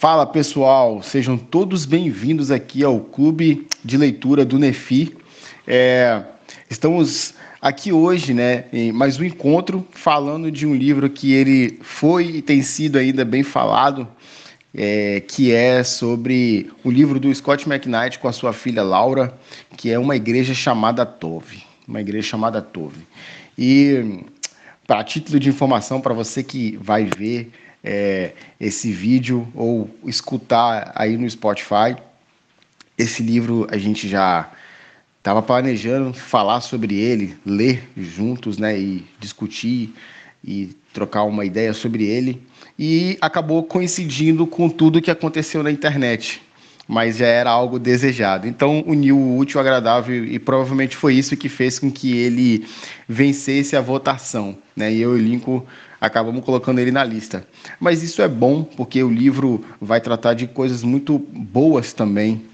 Fala pessoal, sejam todos bem-vindos aqui ao Clube de Leitura do Nefi. Estamos aqui hoje, em mais um encontro, falando de um livro que ele foi e tem sido ainda bem falado, que é sobre o livro do Scott McKnight com a sua filha Laura, que é Uma Igreja Chamada Tove. Uma Igreja Chamada Tove. E, para título de informação, para você que vai ver esse vídeo ou escutar aí no Spotify, esse livro a gente já estava planejando falar sobre ele, ler juntos, e discutir e trocar uma ideia sobre ele, e acabou coincidindo com tudo que aconteceu na internet, mas já era algo desejado. Então uniu o útil ao agradável e provavelmente foi isso que fez com que ele vencesse a votação, E eu e o Lincoln acabamos colocando ele na lista. Mas isso é bom, porque o livro vai tratar de coisas muito boas também,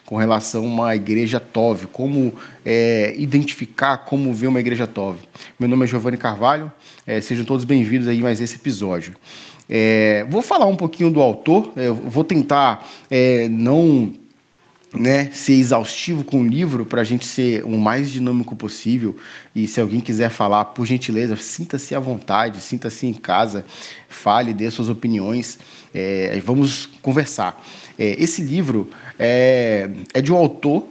com relação a uma igreja Tove, como identificar, como ver uma igreja Tove. Meu nome é Giovanni Carvalho, sejam todos bem-vindos aí a mais esse episódio. Vou falar um pouquinho do autor, vou tentar não ser exaustivo com o livro para a gente ser o mais dinâmico possível. E se alguém quiser falar, por gentileza, sinta-se à vontade, sinta-se em casa, fale, dê suas opiniões, vamos conversar. Esse livro é de um autor,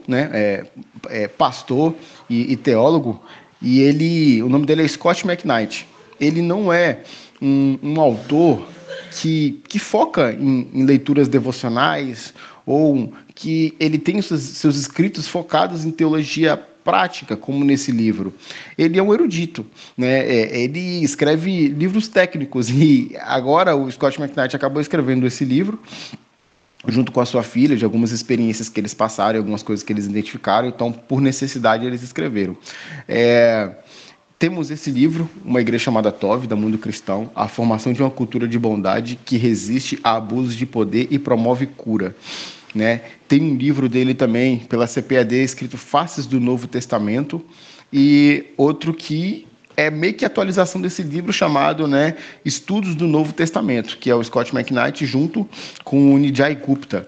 pastor e teólogo, e o nome dele é Scott McKnight. Ele não é um autor que foca em leituras devocionais, ou que ele tem seus escritos focados em teologia prática, como nesse livro. Ele é um erudito, ele escreve livros técnicos, e agora o Scott McKnight acabou escrevendo esse livro junto com a sua filha, de algumas experiências que eles passaram, algumas coisas que eles identificaram, então por necessidade eles escreveram. Temos esse livro, Uma Igreja Chamada Tove, da Mundo Cristão, a formação de uma cultura de bondade que resiste a abusos de poder e promove cura. Tem um livro dele também, pela CPAD, escrito Faces do Novo Testamento, e outro que é meio que atualização desse livro chamado Estudos do Novo Testamento, que é o Scott McKnight junto com o Nijai Gupta.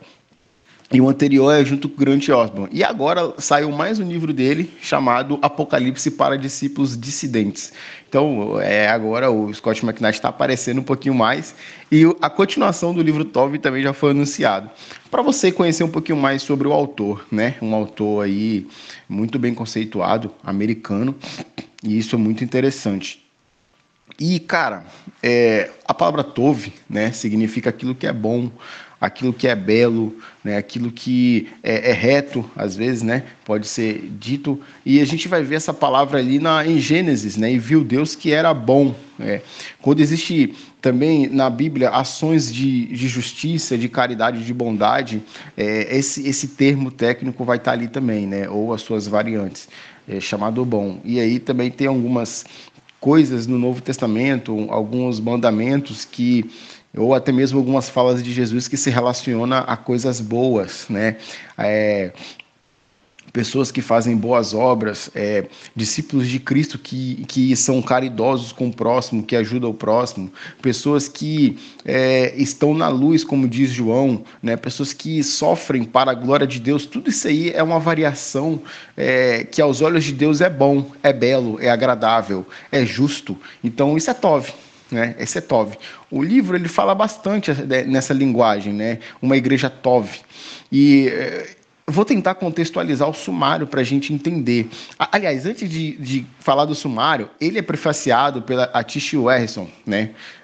E o anterior é junto com o Grant Osborne. E agora saiu mais um livro dele chamado Apocalipse para Discípulos Dissidentes. Então, agora o Scott McKnight está aparecendo um pouquinho mais. E a continuação do livro Tove também já foi anunciado. Para você conhecer um pouquinho mais sobre o autor, Um autor aí muito bem conceituado, americano. E isso é muito interessante. E, cara, a palavra Tove, significa aquilo que é bom, aquilo que é belo, aquilo que é reto, às vezes, pode ser dito. E a gente vai ver essa palavra ali em Gênesis, e viu Deus que era bom. Quando existe também na Bíblia ações de justiça, de caridade, de bondade, esse termo técnico vai estar ali também, ou as suas variantes, chamado bom. E aí também tem algumas coisas no Novo Testamento, alguns mandamentos ou até mesmo algumas falas de Jesus que se relacionam a coisas boas, pessoas que fazem boas obras, discípulos de Cristo que são caridosos com o próximo, que ajudam o próximo, pessoas que estão na luz, como diz João, pessoas que sofrem para a glória de Deus. Tudo isso aí é uma variação que aos olhos de Deus é bom, é belo, é agradável, é justo. Então isso é Tove. Esse é Tove. O livro ele fala bastante nessa linguagem, uma igreja Tove. E vou tentar contextualizar o sumário para a gente entender. Aliás, antes de falar do sumário, ele é prefaciado pela Tish Warrison,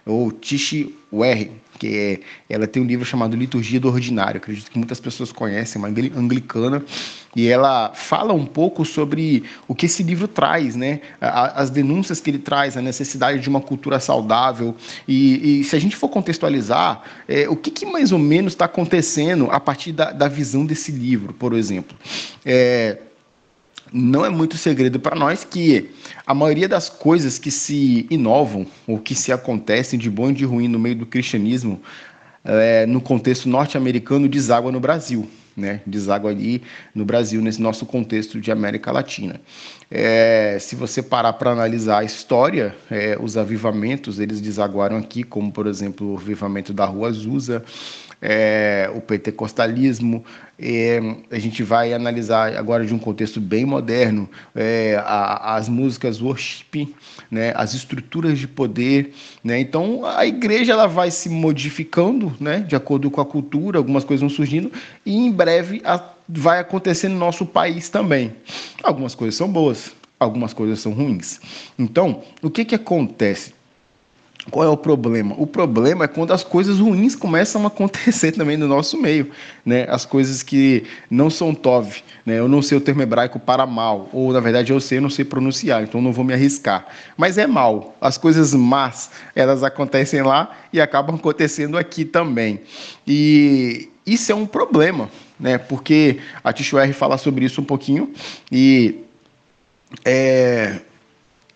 ou Tish Warren, que ela tem um livro chamado Liturgia do Ordinário, acredito que muitas pessoas conhecem, uma anglicana, e ela fala um pouco sobre o que esse livro traz, as denúncias que ele traz, a necessidade de uma cultura saudável, e se a gente for contextualizar, o que mais ou menos está acontecendo a partir da visão desse livro, por exemplo. Não é muito segredo para nós que a maioria das coisas que se inovam ou que se acontecem de bom e de ruim no meio do cristianismo, no contexto norte-americano, deságua no Brasil. né? Deságua ali no Brasil, nesse nosso contexto de América Latina. Se você parar para analisar a história, os avivamentos, eles desaguaram aqui, como, por exemplo, o avivamento da Rua Azusa, o pentecostalismo. A gente vai analisar agora de um contexto bem moderno, as músicas worship, né, as estruturas de poder, né? Então a igreja ela vai se modificando, né, de acordo com a cultura, algumas coisas vão surgindo e em breve vai acontecer no nosso país também. Algumas coisas são boas, algumas coisas são ruins. Então, o que acontece? Qual é o problema? O problema é quando as coisas ruins começam a acontecer também no nosso meio, né? As coisas que não são tov, né? Eu não sei o termo hebraico para mal, ou na verdade eu sei, não sei pronunciar, então não vou me arriscar. Mas é mal. As coisas más, elas acontecem lá e acabam acontecendo aqui também. E isso é um problema, né? Porque a Tishuer fala sobre isso um pouquinho e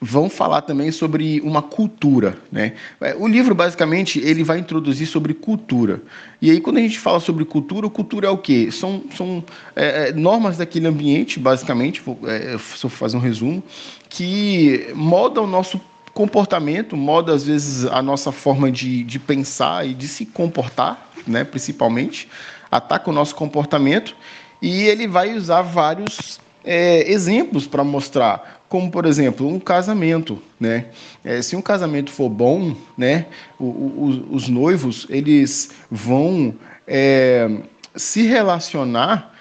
vão falar também sobre uma cultura, né? O livro, basicamente, ele vai introduzir sobre cultura. E aí, quando a gente fala sobre cultura, cultura é o quê? São normas daquele ambiente, basicamente, se eu fazer um resumo, que modam o nosso comportamento, moda, às vezes, a nossa forma de pensar e de se comportar, né? Principalmente, ataca o nosso comportamento, e ele vai usar vários exemplos para mostrar, como por exemplo um casamento, né? Se um casamento for bom, né, os noivos eles vão se relacionar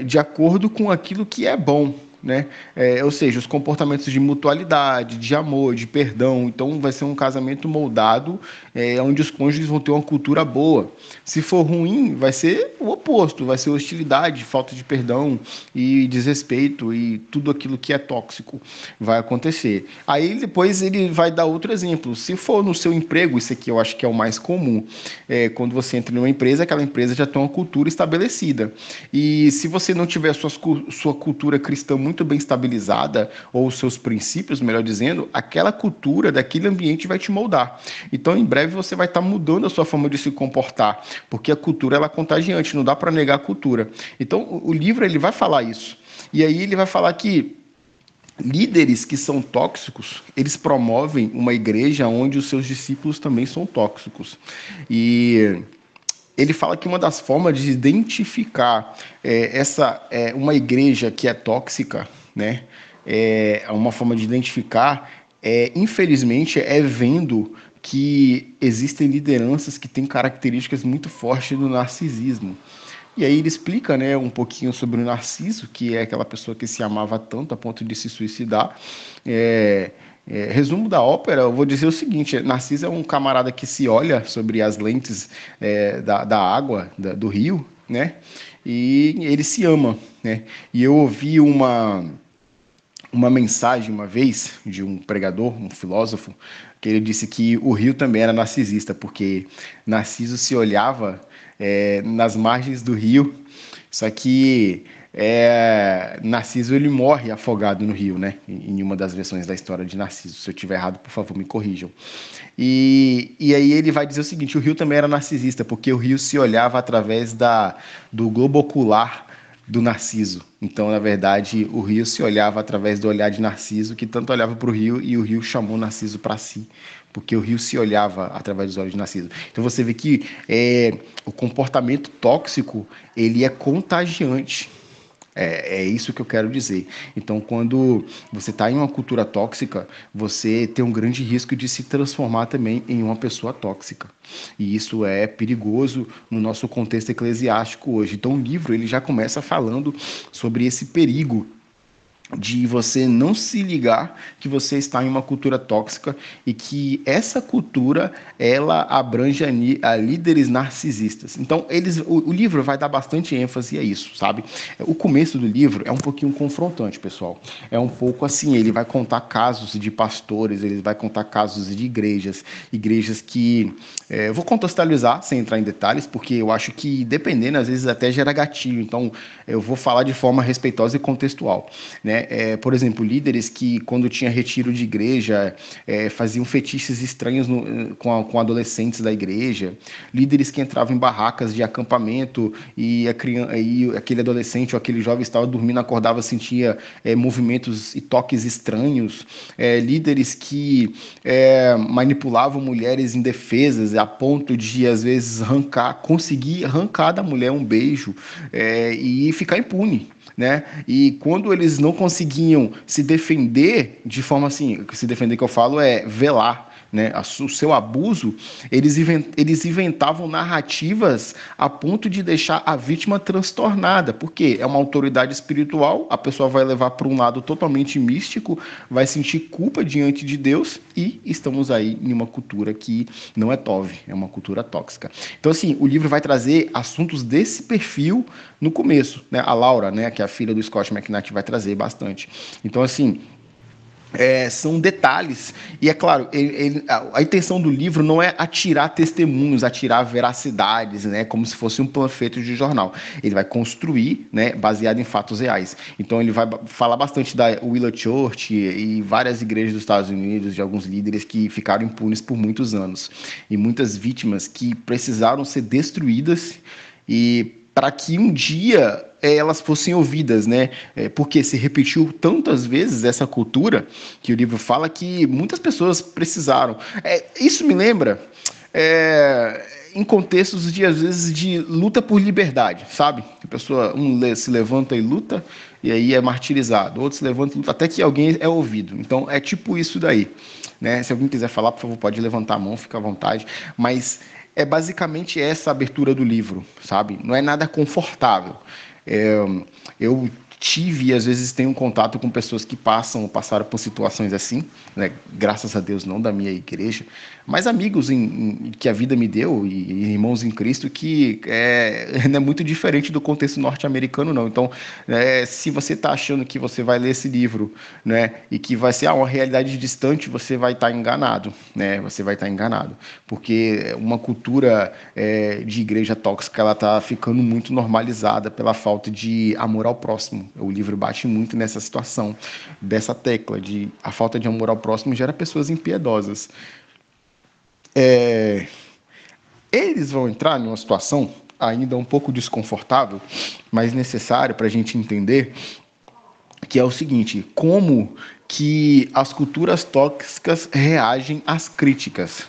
de acordo com aquilo que é bom, né? Ou seja, os comportamentos de mutualidade, de amor, de perdão. Então, vai ser um casamento moldado onde os cônjuges vão ter uma cultura boa. Se for ruim, vai ser o oposto, vai ser hostilidade, falta de perdão e desrespeito e tudo aquilo que é tóxico vai acontecer. Aí, depois, ele vai dar outro exemplo. Se for no seu emprego, isso aqui eu acho que é o mais comum. Quando você entra numa empresa, aquela empresa já tem uma cultura estabelecida. E se você não tiver sua cultura cristã muito bem estabilizada, ou os seus princípios, melhor dizendo, aquela cultura daquele ambiente vai te moldar. Então, em breve, você vai estar mudando a sua forma de se comportar, porque a cultura ela é contagiante, não dá para negar a cultura. Então, o livro ele vai falar isso. E aí ele vai falar que líderes que são tóxicos, eles promovem uma igreja onde os seus discípulos também são tóxicos. E ele fala que uma das formas de identificar uma igreja que é tóxica, né? Uma forma de identificar, infelizmente, vendo que existem lideranças que têm características muito fortes do narcisismo. E aí ele explica, né, um pouquinho sobre o Narciso, que é aquela pessoa que se amava tanto a ponto de se suicidar. Resumo da ópera, eu vou dizer o seguinte: Narciso é um camarada que se olha sobre as lentes da água, do rio, né? E ele se ama, né? E eu ouvi uma mensagem uma vez de um pregador, um filósofo, que ele disse que o rio também era narcisista, porque Narciso se olhava nas margens do rio, só que Narciso ele morre afogado no rio, né? Em uma das versões da história de Narciso. Se eu estiver errado, por favor, me corrijam. E aí ele vai dizer o seguinte: o rio também era narcisista, porque o rio se olhava através do globo ocular do Narciso. Então, na verdade, o rio se olhava através do olhar de Narciso, que tanto olhava para o rio, e o rio chamou Narciso para si, porque o rio se olhava através dos olhos de Narciso. Então você vê que o comportamento tóxico ele é contagiante. É isso que eu quero dizer. Então, quando você está em uma cultura tóxica, você tem um grande risco de se transformar também em uma pessoa tóxica. E isso é perigoso no nosso contexto eclesiástico hoje. Então, o livro ele já começa falando sobre esse perigo de você não se ligar que você está em uma cultura tóxica e que essa cultura ela abrange a líderes narcisistas. Então o livro vai dar bastante ênfase a isso, sabe? O começo do livro é um pouquinho confrontante, pessoal. É um pouco assim, ele vai contar casos de pastores, ele vai contar casos de igrejas que eu vou contextualizar sem entrar em detalhes, porque eu acho que dependendo às vezes até gera gatilho. Então eu vou falar de forma respeitosa e contextual, né? né? Por exemplo, líderes que, quando tinha retiro de igreja, faziam fetiches estranhos com adolescentes da igreja, líderes que entravam em barracas de acampamento e aquele adolescente ou aquele jovem estava dormindo, acordava, sentia movimentos e toques estranhos, líderes que manipulavam mulheres indefesas a ponto de, às vezes, conseguir arrancar da mulher um beijo e ficar impune. Né? E quando eles não conseguiam se defender de forma assim, se defender que eu falo é velar, né, o seu abuso, eles inventavam narrativas a ponto de deixar a vítima transtornada, porque é uma autoridade espiritual, a pessoa vai levar para um lado totalmente místico, vai sentir culpa diante de Deus, e estamos aí em uma cultura que não é Tov, é uma cultura tóxica. Então, assim, o livro vai trazer assuntos desse perfil no começo, né? A Laura, né, que é a filha do Scott McKnight, vai trazer bastante. Então, assim, são detalhes. E é claro, a intenção do livro não é atirar testemunhos, atirar veracidades, né, como se fosse um panfleto de jornal. Ele vai construir, né, baseado em fatos reais. Então ele vai falar bastante da Willow Church e várias igrejas dos Estados Unidos, de alguns líderes que ficaram impunes por muitos anos. E muitas vítimas que precisaram ser destruídas e para que um dia elas fossem ouvidas, né? Porque se repetiu tantas vezes essa cultura que o livro fala que muitas pessoas precisaram. Isso me lembra em contextos de, às vezes, de luta por liberdade, sabe? A pessoa, se levanta e luta, e aí é martirizado. Outro se levanta e luta, até que alguém é ouvido. Então, é tipo isso daí, né? Se alguém quiser falar, por favor, pode levantar a mão, fica à vontade. Mas é basicamente essa abertura do livro, sabe? Não é nada confortável. Eu tive e às vezes tenho contato com pessoas que passaram por situações assim, né? Graças a Deus não da minha igreja, mas amigos que a vida me deu e irmãos em Cristo que não é muito diferente do contexto norte-americano não. Então, se você está achando que você vai ler esse livro, né, e que vai ser uma realidade distante, você vai estar enganado, né? Você vai estar enganado, porque uma cultura de igreja tóxica ela está ficando muito normalizada pela falta de amor ao próximo. O livro bate muito nessa situação, dessa tecla de a falta de amor ao próximo gera pessoas impiedosas. Eles vão entrar numa situação ainda um pouco desconfortável, mas necessária para a gente entender, que é o seguinte: como que as culturas tóxicas reagem às críticas.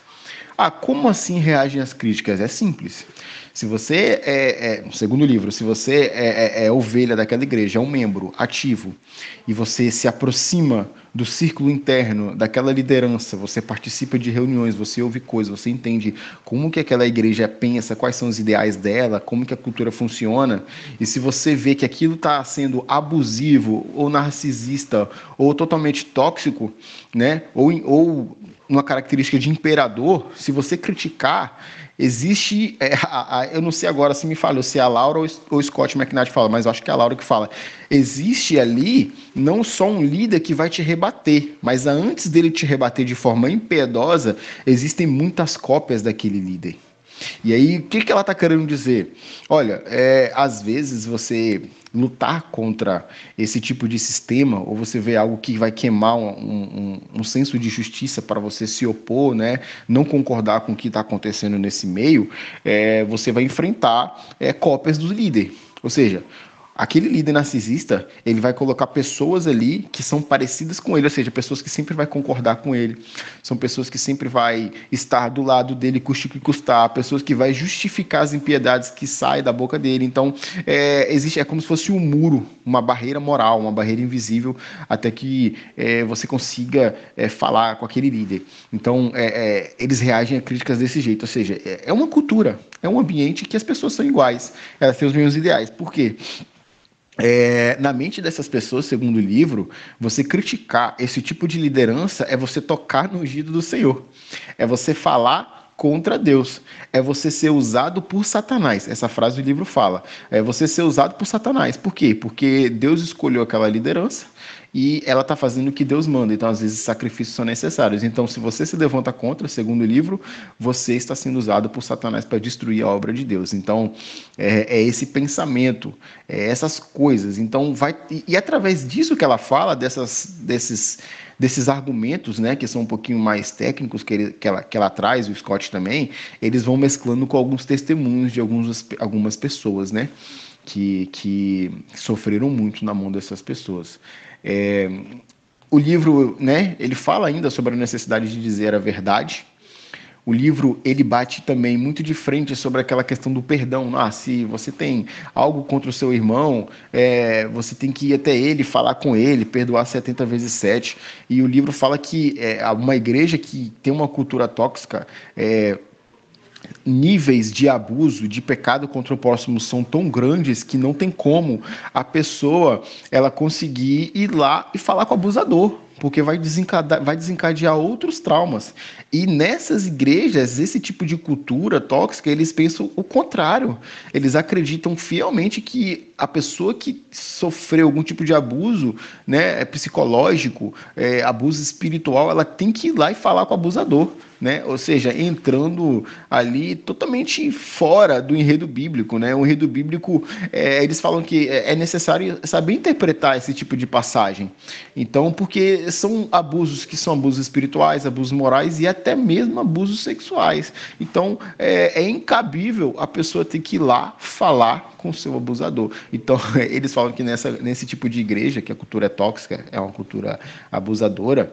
Como assim reagem às críticas? É simples. Se você segundo o livro, se você é ovelha daquela igreja, é um membro ativo, e você se aproxima do círculo interno daquela liderança, você participa de reuniões, você ouve coisas, você entende como que aquela igreja pensa, quais são os ideais dela, como que a cultura funciona, e se você vê que aquilo está sendo abusivo, ou narcisista, ou totalmente tóxico, né, ou uma característica de imperador, se você criticar, existe, eu não sei agora se me falhou, se é a Laura ou o Scott McKnight fala, mas eu acho que é a Laura que fala, existe ali não só um líder que vai te rebater, mas antes dele te rebater de forma impiedosa, existem muitas cópias daquele líder. E aí, o que ela está querendo dizer? Olha, às vezes você lutar contra esse tipo de sistema, ou você vê algo que vai queimar um senso de justiça para você se opor, né? Não concordar com o que está acontecendo nesse meio, você vai enfrentar cópias do líder. Ou seja, aquele líder narcisista, ele vai colocar pessoas ali que são parecidas com ele, ou seja, pessoas que sempre vai concordar com ele, são pessoas que sempre vai estar do lado dele, custe o que custar, pessoas que vai justificar as impiedades que saem da boca dele. Então, é como se fosse um muro, uma barreira moral, uma barreira invisível, até que você consiga falar com aquele líder. Então, eles reagem a críticas desse jeito, ou seja, é uma cultura, é um ambiente que as pessoas são iguais, elas têm os mesmos ideais. Por quê? Na mente dessas pessoas, segundo o livro, você criticar esse tipo de liderança é você tocar no ungido do Senhor. É você falar contra Deus. É você ser usado por Satanás. Essa frase o livro fala. É você ser usado por Satanás. Por quê? Porque Deus escolheu aquela liderança e ela está fazendo o que Deus manda. Então, às vezes, sacrifícios são necessários. Então, se você se levanta contra, segundo o livro, você está sendo usado por Satanás para destruir a obra de Deus. Então, é esse pensamento, essas coisas. Então, e através disso que ela fala, desses argumentos, né, que são um pouquinho mais técnicos que ela traz, o Scott também, eles vão mesclando com alguns testemunhos de algumas pessoas, né, que sofreram muito na mão dessas pessoas. É, o livro, né, ele fala ainda sobre a necessidade de dizer a verdade. O livro, ele bate também muito de frente sobre aquela questão do perdão. Se você tem algo contra o seu irmão, você tem que ir até ele, falar com ele, perdoar 70 vezes 7. E o livro fala que uma igreja que tem uma cultura tóxica, níveis de abuso, de pecado contra o próximo são tão grandes que não tem como a pessoa ela conseguir ir lá e falar com o abusador, porque vai desencadear outros traumas. E nessas igrejas, esse tipo de cultura tóxica, eles pensam o contrário. Eles acreditam fielmente que a pessoa que sofreu algum tipo de abuso, né, psicológico, abuso espiritual, ela tem que ir lá e falar com o abusador. Né? Ou seja, entrando ali totalmente fora do enredo bíblico, né? O enredo bíblico, eles falam que é necessário saber interpretar esse tipo de passagem. Então, porque são abusos que são abusos espirituais, abusos morais e até mesmo abusos sexuais. Então, é incabível a pessoa ter que ir lá falar com o seu abusador. Então, eles falam que nesse tipo de igreja, que a cultura é tóxica, é uma cultura abusadora,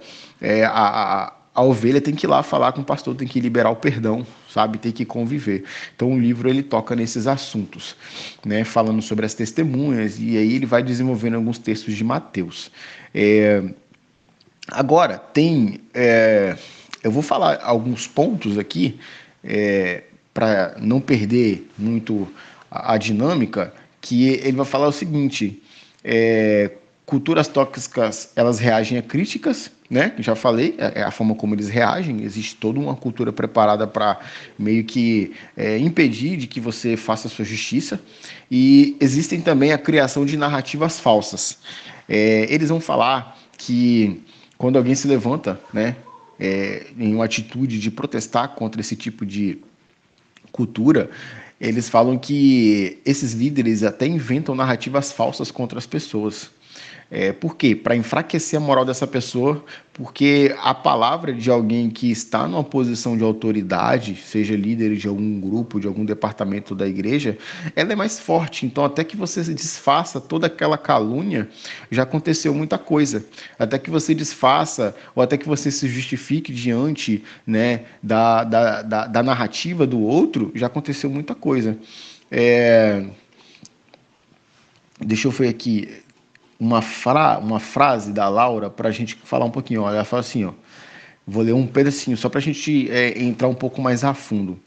a ovelha tem que ir lá falar com o pastor, tem que liberar o perdão, sabe? Tem que conviver. Então o livro ele toca nesses assuntos, né? Falando sobre as testemunhas, e aí ele vai desenvolvendo alguns textos de Mateus. Agora, eu vou falar alguns pontos aqui, para não perder muito a dinâmica, que ele vai falar o seguinte: culturas tóxicas, elas reagem a críticas, né? Já falei, é a forma como eles reagem. Existe toda uma cultura preparada para meio que impedir de que você faça a sua justiça. E existem também a criação de narrativas falsas. Eles vão falar que quando alguém se levanta, né, em uma atitude de protestar contra esse tipo de cultura, eles falam que esses líderes até inventam narrativas falsas contra as pessoas. Por quê? Para enfraquecer a moral dessa pessoa, porque a palavra de alguém que está numa posição de autoridade, seja líder de algum grupo, de algum departamento da igreja, ela é mais forte. Então, até que você se desfaça toda aquela calúnia, já aconteceu muita coisa. Até que você desfaça, ou até que você se justifique diante, né, da narrativa do outro, já aconteceu muita coisa. Deixa eu ver aqui uma frase da Laura para a gente falar um pouquinho. Olha, ela fala assim, ó, vou ler um pedacinho só para a gente entrar um pouco mais a fundo.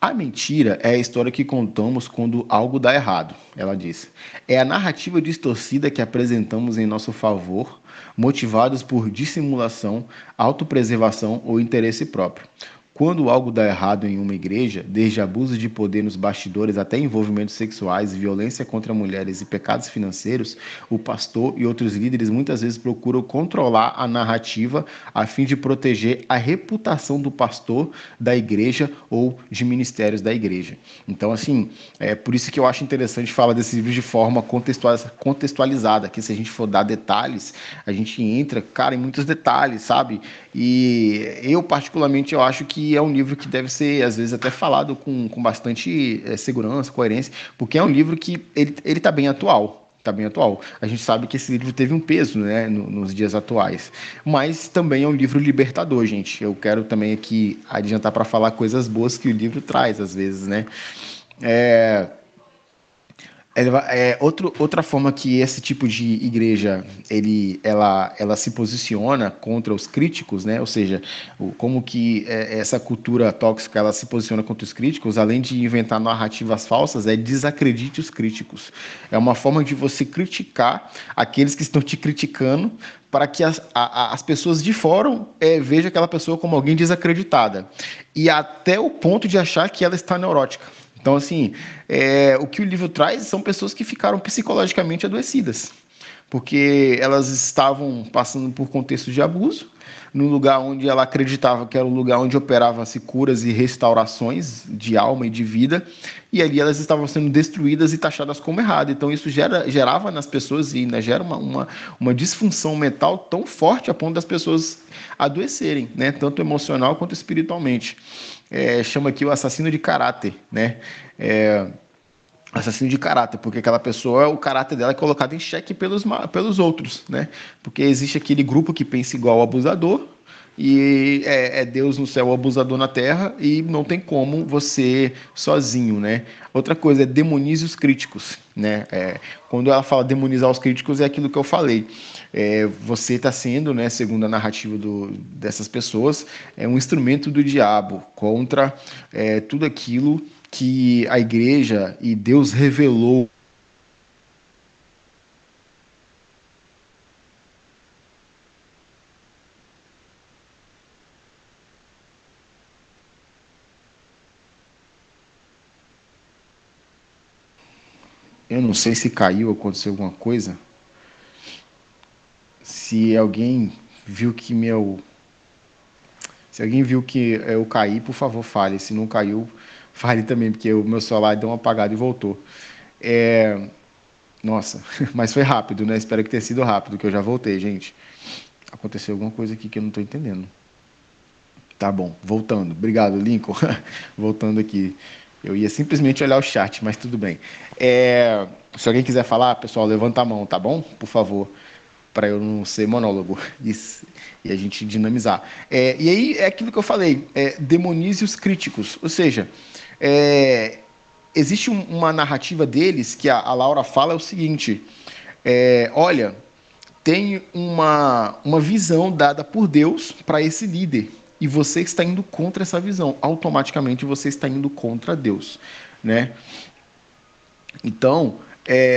A mentira é a história que contamos quando algo dá errado, ela diz. É a narrativa distorcida que apresentamos em nosso favor, motivados por dissimulação, autopreservação ou interesse próprio. Quando algo dá errado em uma igreja, desde abuso de poder nos bastidores até envolvimentos sexuais, violência contra mulheres e pecados financeiros, o pastor e outros líderes muitas vezes procuram controlar a narrativa a fim de proteger a reputação do pastor, da igreja ou de ministérios da igreja. Então, assim, é por isso que eu acho interessante falar desses livros de forma contextualizada, que se a gente for dar detalhes, a gente entra, cara, em muitos detalhes, sabe? E eu, particularmente, eu acho que é um livro que deve ser, às vezes, até falado com bastante segurança, coerência, porque é um livro que ele tá bem atual. Tá bem atual. A gente sabe que esse livro teve um peso, né, nos dias atuais. Mas também é um livro libertador, gente. Eu quero também aqui adiantar para falar coisas boas que o livro traz, às vezes, né? Outra forma que esse tipo de igreja ela se posiciona contra os críticos, né? Ou seja, como que essa cultura tóxica ela se posiciona contra os críticos, além de inventar narrativas falsas, é desacredite os críticos. É uma forma de você criticar aqueles que estão te criticando para que as pessoas de fora vejam aquela pessoa como alguém desacreditada. E até o ponto de achar que ela está neurótica. Então, assim, o que o livro traz são pessoas que ficaram psicologicamente adoecidas, porque elas estavam passando por contextos de abuso, num lugar onde ela acreditava que era um lugar onde operava-se curas e restaurações de alma e de vida, e ali elas estavam sendo destruídas e taxadas como errado. Então, isso gerava nas pessoas e ainda gera uma disfunção mental tão forte a ponto das pessoas adoecerem, né? Tanto emocional quanto espiritualmente. Chama aqui o assassino de caráter, né? Assassino de caráter, porque aquela pessoa, o caráter dela é colocado em xeque pelos outros, né? Porque existe aquele grupo que pensa igual ao abusador, e Deus no céu, o abusador na terra, e não tem como você sozinho, né? Outra coisa é demonize os críticos, né? Quando ela fala demonizar os críticos, é aquilo que eu falei. Você está sendo, né, segundo a narrativa dessas pessoas, um instrumento do diabo contra tudo aquilo que a igreja e Deus revelou. Eu não sei se caiu, aconteceu alguma coisa. Se alguém viu que meu. Se alguém viu que eu caí, por favor, fale. Se não caiu, fale também, porque o meu celular deu uma apagada e voltou. É... Nossa, mas foi rápido, né? Espero que tenha sido rápido, que eu já voltei, gente. Aconteceu alguma coisa aqui que eu não estou entendendo. Tá bom, voltando. Obrigado, Lincoln. Voltando aqui. Eu ia simplesmente olhar o chat, mas tudo bem. Se alguém quiser falar, pessoal, levanta a mão, tá bom? Por favor, para eu não ser monólogo e a gente dinamizar. E aí é aquilo que eu falei: demonize os críticos. Ou seja, existe uma narrativa deles que a Laura fala é o seguinte: olha, tem uma visão dada por Deus para esse líder. E você está indo contra essa visão. Automaticamente você está indo contra Deus, né? Então,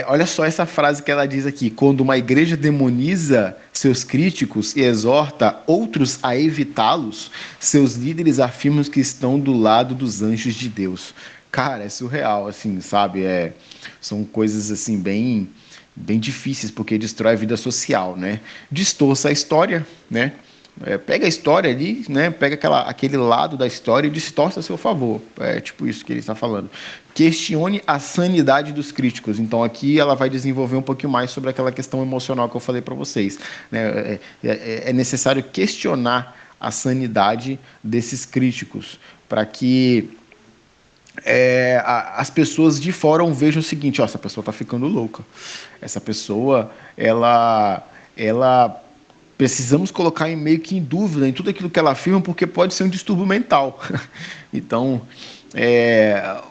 olha só essa frase que ela diz aqui: quando uma igreja demoniza seus críticos e exorta outros a evitá-los, seus líderes afirmam que estão do lado dos anjos de Deus. Cara, é surreal, assim, sabe? São coisas assim bem difíceis porque destrói a vida social, né? Distorça a história, né? Pega a história ali, né? Pega aquele lado da história e distorce a seu favor. É tipo isso que ele está falando. Questione a sanidade dos críticos. Então aqui ela vai desenvolver um pouquinho mais sobre aquela questão emocional que eu falei para vocês, né? É necessário questionar a sanidade desses críticos para que as pessoas de fora vejam o seguinte: ó, essa pessoa está ficando louca. Essa pessoa, ela precisamos colocar meio que em dúvida em tudo aquilo que ela afirma, porque pode ser um distúrbio mental. Então,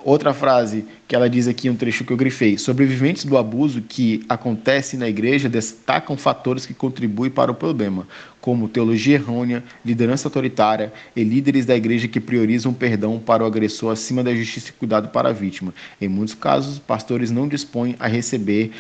outra frase que ela diz aqui, um trecho que eu grifei: sobreviventes do abuso que acontece na igreja destacam fatores que contribuem para o problema, como teologia errônea, liderança autoritária e líderes da igreja que priorizam o perdão para o agressor acima da justiça e cuidado para a vítima. Em muitos casos, pastores não dispõem a receber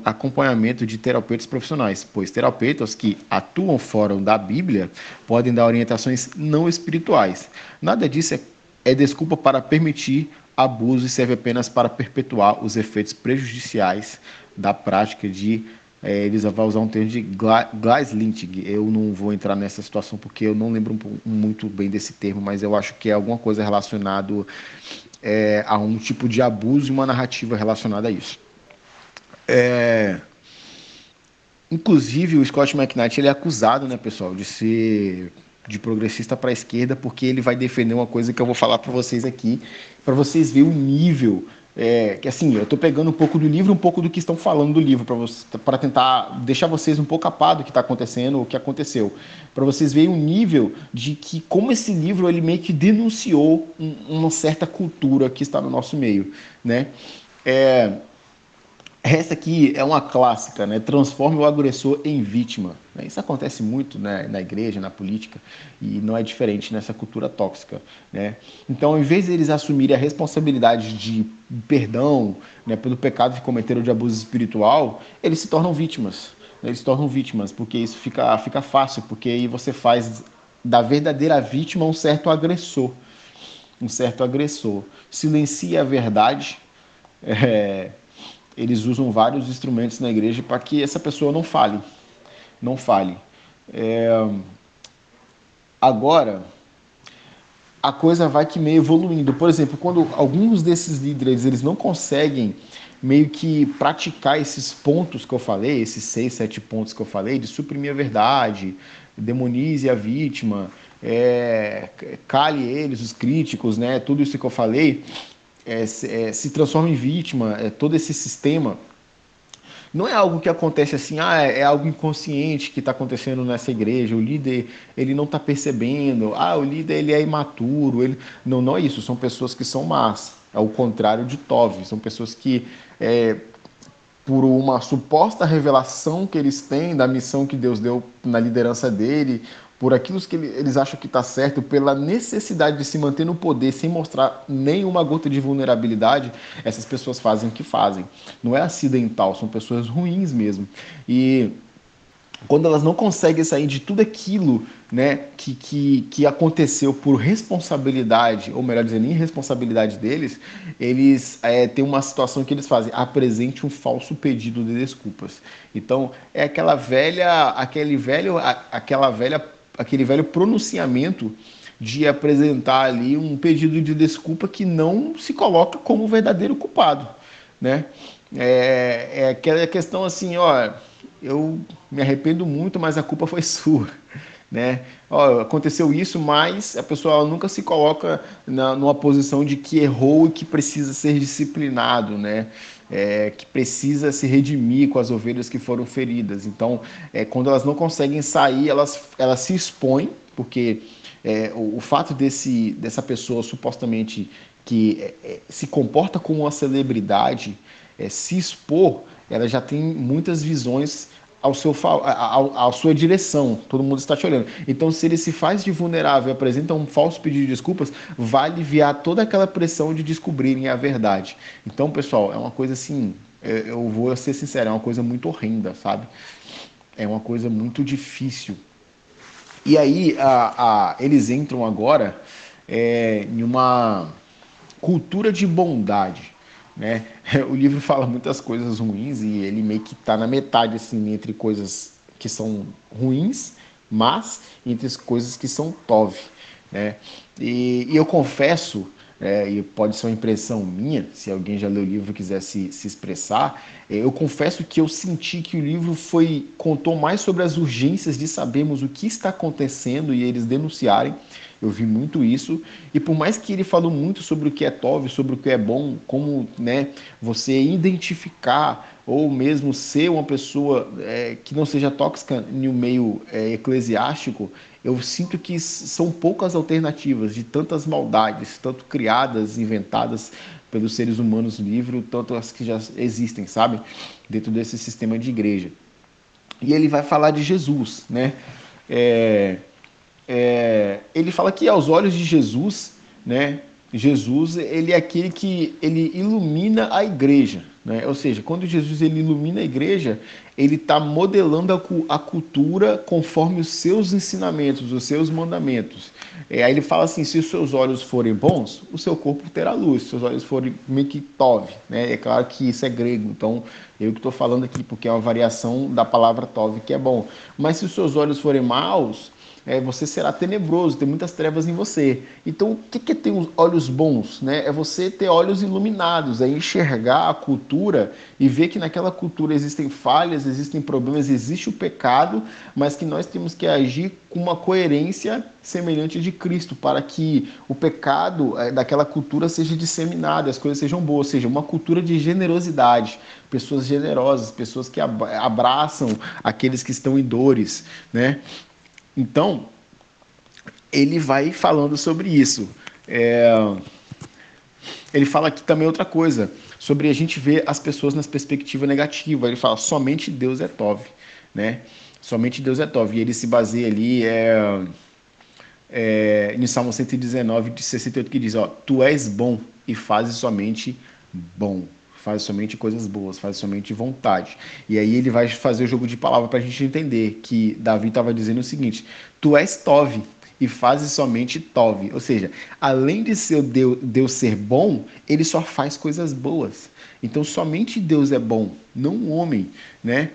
acompanhamento de terapeutas profissionais, pois terapeutas que atuam fora da Bíblia podem dar orientações não espirituais. Nada disso é desculpa para permitir abuso e serve apenas para perpetuar os efeitos prejudiciais da prática de. Eles vão usar um termo de gaslighting. Eu não vou entrar nessa situação porque eu não lembro muito bem desse termo, mas eu acho que é alguma coisa relacionada a um tipo de abuso e uma narrativa relacionada a isso. Inclusive, o Scott McKnight ele é acusado, né, pessoal, de ser de progressista para a esquerda, porque ele vai defender uma coisa que eu vou falar para vocês aqui, para vocês verem o nível. Que assim, eu estou pegando um pouco do livro, um pouco do que estão falando do livro, para tentar deixar vocês um pouco a par do que está acontecendo, o que aconteceu, para vocês verem o nível de que como esse livro ele meio que denunciou uma certa cultura que está no nosso meio, né? Essa aqui é uma clássica, né? Transforme o agressor em vítima. Né? Isso acontece muito, né, na igreja, na política, e não é diferente nessa cultura tóxica. Né? Então, ao invés de eles assumirem a responsabilidade de perdão, né, pelo pecado que cometeram de abuso espiritual, eles se tornam vítimas. Né? Eles se tornam vítimas, porque isso fica fácil, porque aí você faz da verdadeira vítima um certo agressor. Um certo agressor. Silencia a verdade. É, eles usam vários instrumentos na igreja para que essa pessoa não fale, não fale. É, agora, a coisa vai que meio evoluindo. Por exemplo, quando alguns desses líderes eles não conseguem meio que praticar esses pontos que eu falei, esses 6, 7 pontos que eu falei, de suprimir a verdade, demonize a vítima, cale eles, os críticos, né? Tudo isso que eu falei, se transforma em vítima, todo esse sistema. Não é algo que acontece assim, é algo inconsciente que está acontecendo nessa igreja, o líder ele não está percebendo, o líder ele é imaturo, ele... Não, não é isso, são pessoas que são más, é o contrário de Tove, são pessoas que, por uma suposta revelação que eles têm da missão que Deus deu na liderança dele, por aquilo que eles acham que está certo, pela necessidade de se manter no poder sem mostrar nenhuma gota de vulnerabilidade, essas pessoas fazem o que fazem. Não é acidental, são pessoas ruins mesmo. E quando elas não conseguem sair de tudo aquilo, né, que aconteceu por responsabilidade, ou melhor dizendo, irresponsabilidade deles, eles têm uma situação que eles fazem, apresente um falso pedido de desculpas. Então, é aquele velho pronunciamento de apresentar ali um pedido de desculpa que não se coloca como o verdadeiro culpado, né? É aquela questão assim, ó, eu me arrependo muito, mas a culpa foi sua, né? Ó, aconteceu isso, mas a pessoa nunca se coloca numa posição de que errou e que precisa ser disciplinado, né? Que precisa se redimir com as ovelhas que foram feridas. Então, quando elas não conseguem sair, elas se expõem, porque o fato dessa pessoa supostamente que se comporta como uma celebridade, se expor, ela já tem muitas visões à sua direção, todo mundo está te olhando. Então, se ele se faz de vulnerável e apresenta um falso pedido de desculpas, vai aliviar toda aquela pressão de descobrirem a verdade. Então, pessoal, é uma coisa assim, eu vou ser sincero, é uma coisa muito horrenda, sabe? É uma coisa muito difícil. E aí, eles entram agora em uma cultura de bondade, né? O livro fala muitas coisas ruins e ele meio que está na metade assim entre coisas que são ruins, mas entre as coisas que são tove, né? E eu confesso, e pode ser uma impressão minha, se alguém já leu o livro e quiser se expressar, eu confesso que eu senti que o livro contou mais sobre as urgências de sabermos o que está acontecendo e eles denunciarem. Eu vi muito isso, e por mais que ele falou muito sobre o que é Tov, sobre o que é bom, como, né, você identificar ou mesmo ser uma pessoa que não seja tóxica no meio eclesiástico, eu sinto que são poucas alternativas de tantas maldades, tanto criadas, inventadas pelos seres humanos no livro, tanto as que já existem, sabe? Dentro desse sistema de igreja. E ele vai falar de Jesus, né? Ele fala que aos olhos de Jesus, né? Jesus ele é aquele que ele ilumina a igreja, né? Ou seja, quando Jesus ele ilumina a igreja, ele está modelando a cultura conforme os seus ensinamentos, os seus mandamentos. Aí ele fala assim: se os seus olhos forem bons, o seu corpo terá luz. Se os seus olhos forem mikitov, né? É claro que isso é grego, então eu que estou falando aqui porque é uma variação da palavra tov, que é bom. Mas se os seus olhos forem maus, você será tenebroso, tem muitas trevas em você. Então, o que é ter os olhos bons? Né? É você ter olhos iluminados, é enxergar a cultura e ver que naquela cultura existem falhas, existem problemas, existe o pecado, mas que nós temos que agir com uma coerência semelhante de Cristo, para que o pecado daquela cultura seja disseminado, as coisas sejam boas, ou seja, uma cultura de generosidade, pessoas generosas, pessoas que abraçam aqueles que estão em dores, né? Então, ele vai falando sobre isso. Ele fala aqui também outra coisa. sobre a gente ver as pessoas nas perspectiva negativa. Ele fala, somente Deus é Tov, né? Somente Deus é Tov. E ele se baseia ali no Salmo 119, de 68, que diz, ó, tu és bom e fazes somente bom. Faz somente coisas boas, faz somente vontade. E aí ele vai fazer o jogo de palavra para a gente entender que Davi estava dizendo o seguinte, tu és Tov e fazes somente Tov. Ou seja, além de ser Deus ser bom, ele só faz coisas boas. Então somente Deus é bom, não o homem, né?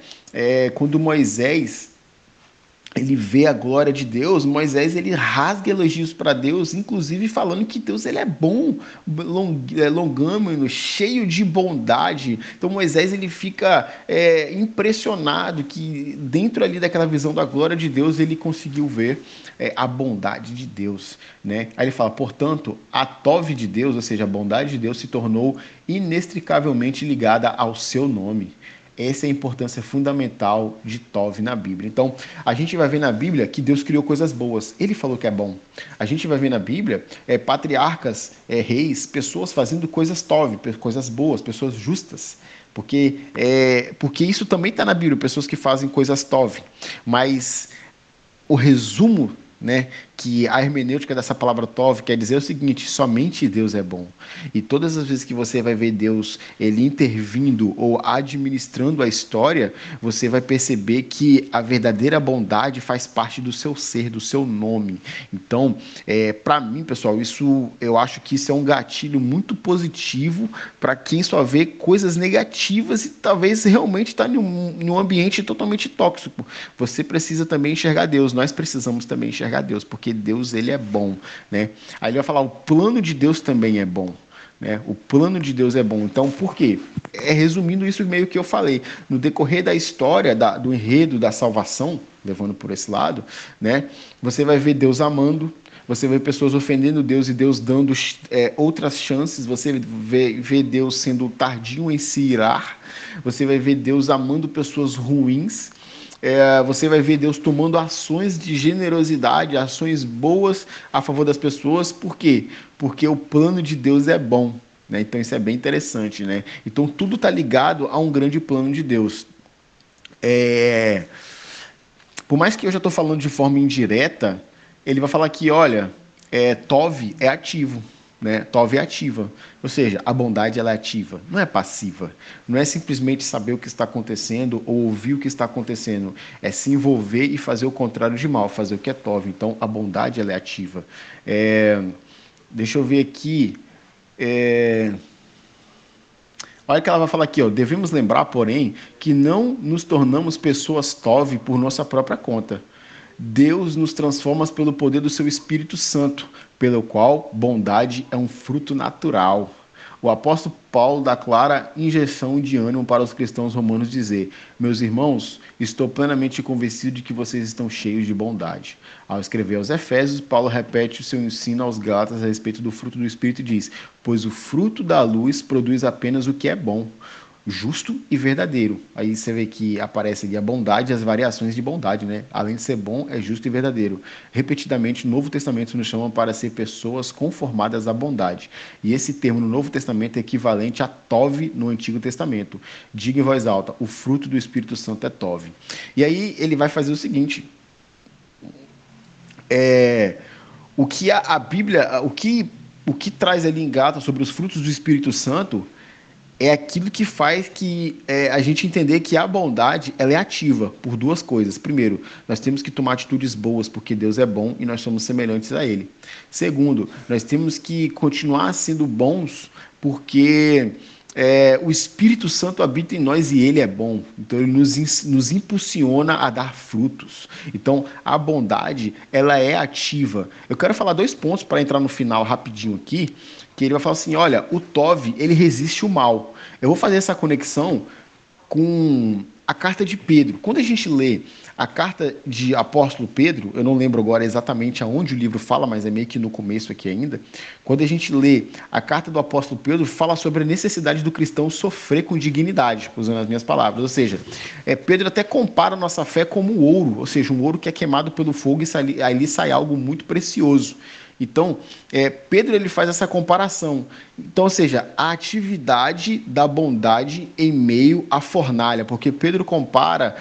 Quando Moisés ele vê a glória de Deus, Moisés ele rasga elogios para Deus, inclusive falando que Deus ele é bom, longâmino, cheio de bondade. Então Moisés ele fica impressionado que dentro ali daquela visão da glória de Deus ele conseguiu ver a bondade de Deus, né? Aí ele fala, portanto, a Tov de Deus, ou seja, a bondade de Deus se tornou inextricavelmente ligada ao seu nome. Essa é a importância fundamental de Tov na Bíblia. Então, a gente vai ver na Bíblia que Deus criou coisas boas. Ele falou que é bom. A gente vai ver na Bíblia patriarcas, reis, pessoas fazendo coisas Tov, coisas boas, pessoas justas. Porque isso também está na Bíblia, pessoas que fazem coisas Tov. Mas o resumo, né, que a hermenêutica dessa palavra Tov quer dizer o seguinte, somente Deus é bom. E todas as vezes que você vai ver Deus ele intervindo ou administrando a história, você vai perceber que a verdadeira bondade faz parte do seu ser, do seu nome. Então, para mim, pessoal, eu acho que isso é um gatilho muito positivo para quem só vê coisas negativas e talvez realmente está em um ambiente totalmente tóxico. Você precisa também enxergar Deus, nós precisamos também enxergar Deus, porque Deus ele é bom, né? Aí ele vai falar, o plano de Deus também é bom, né? O plano de Deus é bom. Então, por quê? Resumindo isso meio que eu falei, no decorrer da história, do enredo da salvação, levando por esse lado, né? Você vai ver Deus amando, você vê pessoas ofendendo Deus e Deus dando outras chances, você vê Deus sendo tardio em se irar, você vai ver Deus amando pessoas ruins, você vai ver Deus tomando ações de generosidade, ações boas a favor das pessoas. Por quê? Porque o plano de Deus é bom, né? Então isso é bem interessante, né? Então tudo está ligado a um grande plano de Deus. Por mais que eu já estou falando de forma indireta, ele vai falar que, olha, Tov é ativo, né? Tov é ativa, ou seja, a bondade ela é ativa, não é passiva, não é simplesmente saber o que está acontecendo ou ouvir o que está acontecendo, é se envolver e fazer o contrário de mal, fazer o que é Tov. Então a bondade ela é ativa. Deixa eu ver aqui. Olha que ela vai falar aqui, ó, devemos lembrar, porém, que não nos tornamos pessoas Tov por nossa própria conta. Deus nos transforma pelo poder do seu Espírito Santo, pelo qual bondade é um fruto natural. O apóstolo Paulo dá clara injeção de ânimo para os cristãos romanos dizer, meus irmãos, estou plenamente convencido de que vocês estão cheios de bondade. Ao escrever aos Efésios, Paulo repete o seu ensino aos Gálatas a respeito do fruto do Espírito e diz, pois o fruto da luz produz apenas o que é bom, justo e verdadeiro. Aí você vê que aparece ali a bondade e as variações de bondade, né? Além de ser bom, é justo e verdadeiro. Repetidamente, o Novo Testamento nos chama para ser pessoas conformadas à bondade. E esse termo no Novo Testamento é equivalente a Tov no Antigo Testamento. Diga em voz alta, o fruto do Espírito Santo é Tov. E aí ele vai fazer o seguinte, o que a Bíblia, o que traz ali em Gálatas sobre os frutos do Espírito Santo é aquilo que faz que a gente entender que a bondade ela é ativa por duas coisas. Primeiro, nós temos que tomar atitudes boas porque Deus é bom e nós somos semelhantes a Ele. Segundo, nós temos que continuar sendo bons porque o Espírito Santo habita em nós e Ele é bom. Então Ele nos impulsiona a dar frutos. Então a bondade ela é ativa. Eu quero falar dois pontos para entrar no final rapidinho aqui, que ele vai falar assim, olha, o Tov, ele resiste o mal. Eu vou fazer essa conexão com a carta de Pedro. Quando a gente lê a carta de apóstolo Pedro, eu não lembro agora exatamente aonde o livro fala, mas é meio que no começo aqui ainda, quando a gente lê a carta do apóstolo Pedro, fala sobre a necessidade do cristão sofrer com dignidade, usando as minhas palavras, ou seja, Pedro até compara a nossa fé como ouro, ou seja, um ouro que é queimado pelo fogo e ali sai algo muito precioso. Então, Pedro ele faz essa comparação. Então, ou seja, a atividade da bondade em meio à fornalha, porque Pedro compara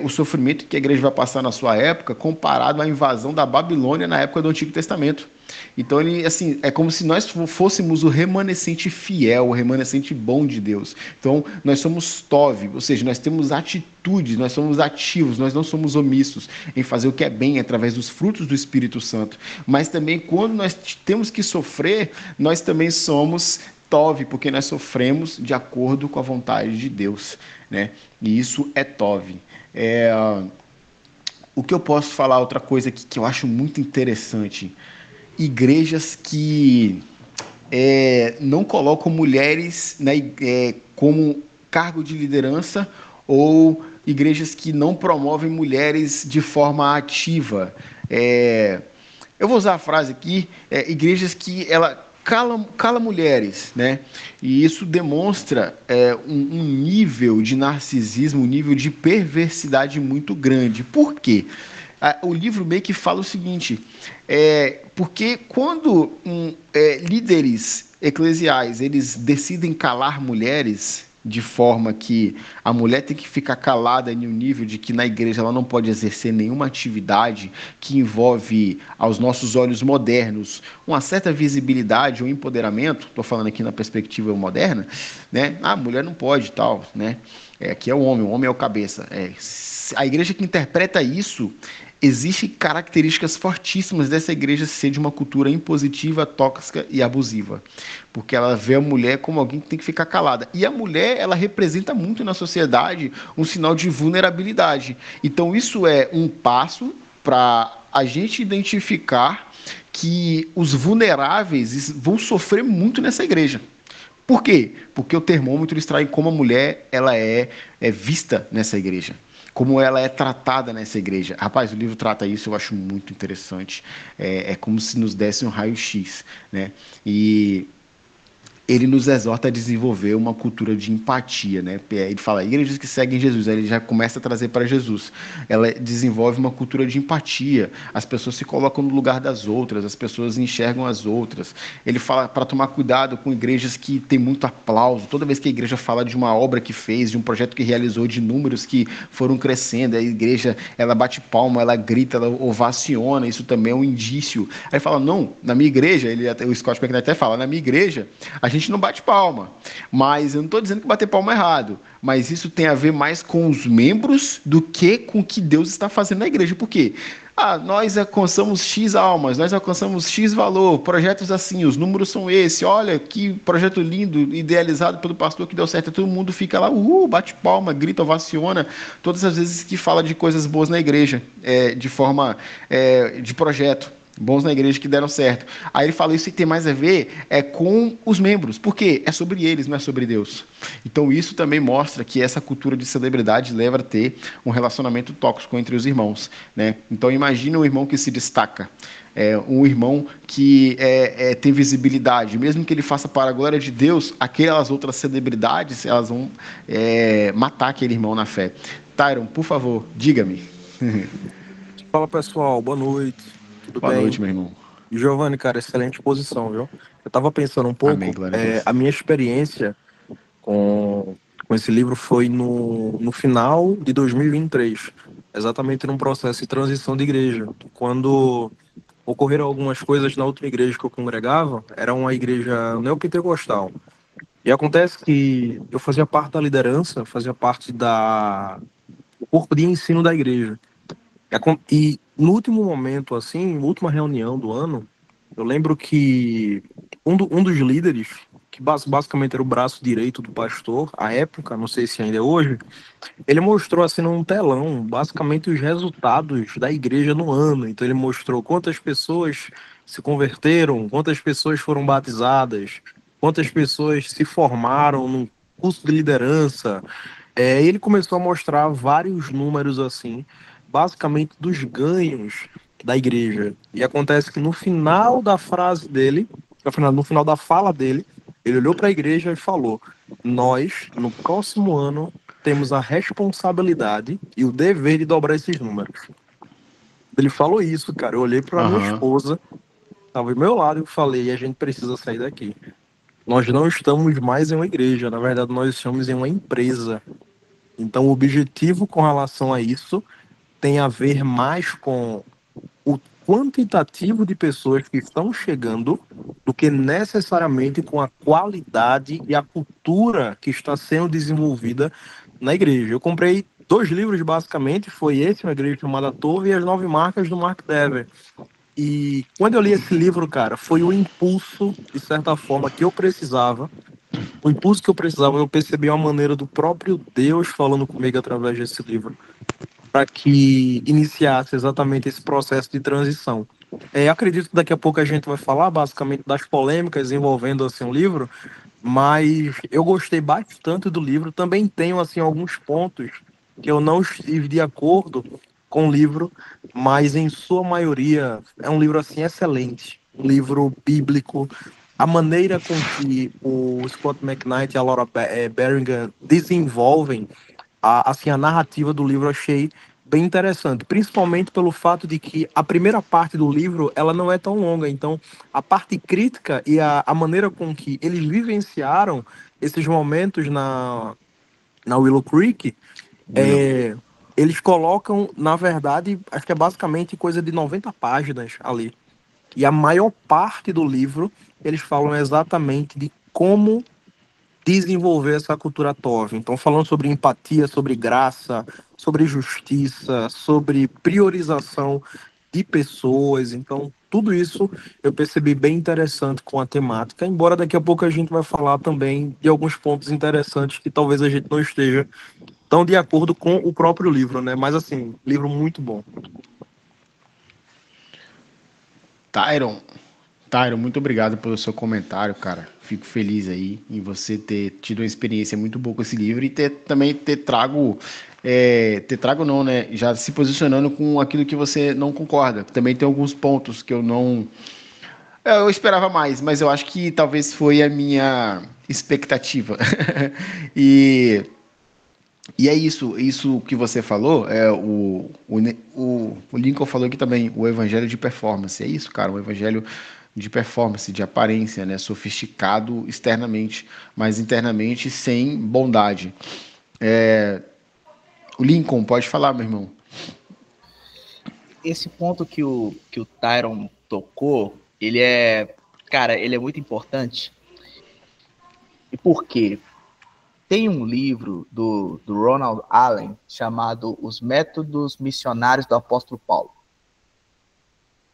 o sofrimento que a igreja vai passar na sua época comparado à invasão da Babilônia na época do Antigo Testamento. Então, ele, assim, é como se nós fôssemos o remanescente fiel, o remanescente bom de Deus. Então, nós somos Tov, ou seja, nós temos atitudes, nós somos ativos, nós não somos omissos em fazer o que é bem através dos frutos do Espírito Santo. Mas também, quando nós temos que sofrer, nós também somos Tov, porque nós sofremos de acordo com a vontade de Deus, né? E isso é Tov. O que eu posso falar, outra coisa que eu acho muito interessante, igrejas que não colocam mulheres, né, como cargo de liderança, ou igrejas que não promovem mulheres de forma ativa. Eu vou usar a frase aqui, igrejas que ela cala mulheres, né? E isso demonstra um nível de narcisismo, um nível de perversidade muito grande. Por quê? O livro meio que fala o seguinte, porque quando líderes eclesiais eles decidem calar mulheres de forma que a mulher tem que ficar calada em um nível de que na igreja ela não pode exercer nenhuma atividade que envolve, aos nossos olhos modernos, uma certa visibilidade ou empoderamento, estou falando aqui na perspectiva moderna, né? A mulher não pode tal, né? Aqui é o homem é o cabeça. A igreja que interpreta isso, existem características fortíssimas dessa igreja ser de uma cultura impositiva, tóxica e abusiva. Porque ela vê a mulher como alguém que tem que ficar calada. E a mulher, ela representa muito na sociedade um sinal de vulnerabilidade. Então, isso é um passo para a gente identificar que os vulneráveis vão sofrer muito nessa igreja. Por quê? Porque o termômetro extrai como a mulher ela é vista nessa igreja, como ela é tratada nessa igreja. Rapaz, o livro trata isso, eu acho muito interessante. É como se nos desse um raio-x, né? E ele nos exorta a desenvolver uma cultura de empatia, né? Ele fala, igrejas que seguem Jesus, aí ele já começa a trazer para Jesus. Ela desenvolve uma cultura de empatia, as pessoas se colocam no lugar das outras, as pessoas enxergam as outras. Ele fala para tomar cuidado com igrejas que têm muito aplauso. Toda vez que a igreja fala de uma obra que fez, de um projeto que realizou, de números que foram crescendo, a igreja, ela bate palma, ela grita, ela ovaciona, isso também é um indício. Aí ele fala, não, na minha igreja, o Scott McKnight até fala, na minha igreja, a gente não bate palma, mas eu não estou dizendo que bater palma é errado, mas isso tem a ver mais com os membros do que com o que Deus está fazendo na igreja. Por quê? Nós alcançamos X almas, nós alcançamos X valor, projetos assim, os números são esse, olha que projeto lindo, idealizado pelo pastor que deu certo, todo mundo fica lá, bate palma, grita, ovaciona, todas as vezes que fala de coisas boas na igreja, de forma de projeto. Bons na igreja que deram certo. Aí ele fala isso e tem mais a ver com os membros. Por quê? É sobre eles, não é sobre Deus. Então isso também mostra que essa cultura de celebridade leva a ter um relacionamento tóxico entre os irmãos, né? Então imagina um irmão que se destaca. Um irmão que tem visibilidade, mesmo que ele faça para a glória de Deus, aquelas outras celebridades, elas vão matar aquele irmão na fé. Tyron, por favor, diga-me. Fala pessoal, boa noite, tudo Boa bem? noite, meu irmão. Giovanni, cara, excelente posição, viu? Eu tava pensando um Amém, pouco, glória a Deus. a minha experiência com esse livro foi no final de 2023, exatamente num processo de transição de igreja, quando ocorreram algumas coisas na outra igreja que eu congregava, era uma igreja neopentecostal. E acontece que eu fazia parte da liderança, fazia parte do corpo de ensino da igreja. E no último momento, assim, na última reunião do ano, eu lembro que um dos líderes, que basicamente era o braço direito do pastor, à época, não sei se ainda é hoje, ele mostrou assim num telão, basicamente os resultados da igreja no ano. Então ele mostrou quantas pessoas se converteram, quantas pessoas foram batizadas, quantas pessoas se formaram num curso de liderança. Ele começou a mostrar vários números assim, basicamente dos ganhos da igreja. E acontece que no final da frase dele, no final da fala dele, ele olhou para a igreja e falou: nós, no próximo ano, temos a responsabilidade e o dever de dobrar esses números. Ele falou isso, cara. Eu olhei para minha Aham. esposa, estava do meu lado, eu falei, a gente precisa sair daqui. Nós não estamos mais em uma igreja, na verdade nós estamos em uma empresa. Então o objetivo com relação a isso tem a ver mais com o quantitativo de pessoas que estão chegando do que necessariamente com a qualidade e a cultura que está sendo desenvolvida na igreja. Eu comprei 2 livros, basicamente, foi esse, Uma Igreja Chamada Torre, e As 9 Marcas, do Mark Dever. E quando eu li esse livro, cara, foi o impulso, de certa forma, que eu precisava. O impulso que eu precisava, eu percebi uma maneira do próprio Deus falando comigo através desse livro, para que iniciasse exatamente esse processo de transição. Acredito que daqui a pouco a gente vai falar basicamente das polêmicas envolvendo assim o livro, mas eu gostei bastante do livro. Também tenho assim alguns pontos que eu não estive de acordo com o livro, mas em sua maioria é um livro assim excelente, um livro bíblico. A maneira com que o Scott McKnight e a Laura Berrigan desenvolvem a narrativa do livro, eu achei bem interessante, principalmente pelo fato de que a primeira parte do livro ela não é tão longa, então a parte crítica e a maneira com que eles vivenciaram esses momentos na Willow Creek, Willow. é, eles colocam, na verdade, acho que é basicamente coisa de 90 páginas ali. E a maior parte do livro, eles falam exatamente de como desenvolver essa cultura TOV. Então, falando sobre empatia, sobre graça, sobre justiça, sobre priorização de pessoas. Então, tudo isso eu percebi bem interessante com a temática, embora daqui a pouco a gente vai falar também de alguns pontos interessantes que talvez a gente não esteja tão de acordo com o próprio livro, né? Mas, assim, livro muito bom. Tyron, Tyron, muito obrigado pelo seu comentário, cara. Fico feliz aí em você ter tido uma experiência muito boa com esse livro e também ter trago não, né? Já se posicionando com aquilo que você não concorda. Também tem alguns pontos que eu não. Eu esperava mais, mas eu acho que talvez foi a minha expectativa. e E é isso que você falou, o Lincoln falou aqui também, o evangelho de performance. É isso, cara, o evangelho de performance, de aparência, né? Sofisticado externamente, mas internamente sem bondade. O Lincoln, pode falar, meu irmão. Esse ponto que o Tyron tocou, ele é muito importante. E por quê? Tem um livro do Ronald Allen chamado Os Métodos Missionários do Apóstolo Paulo.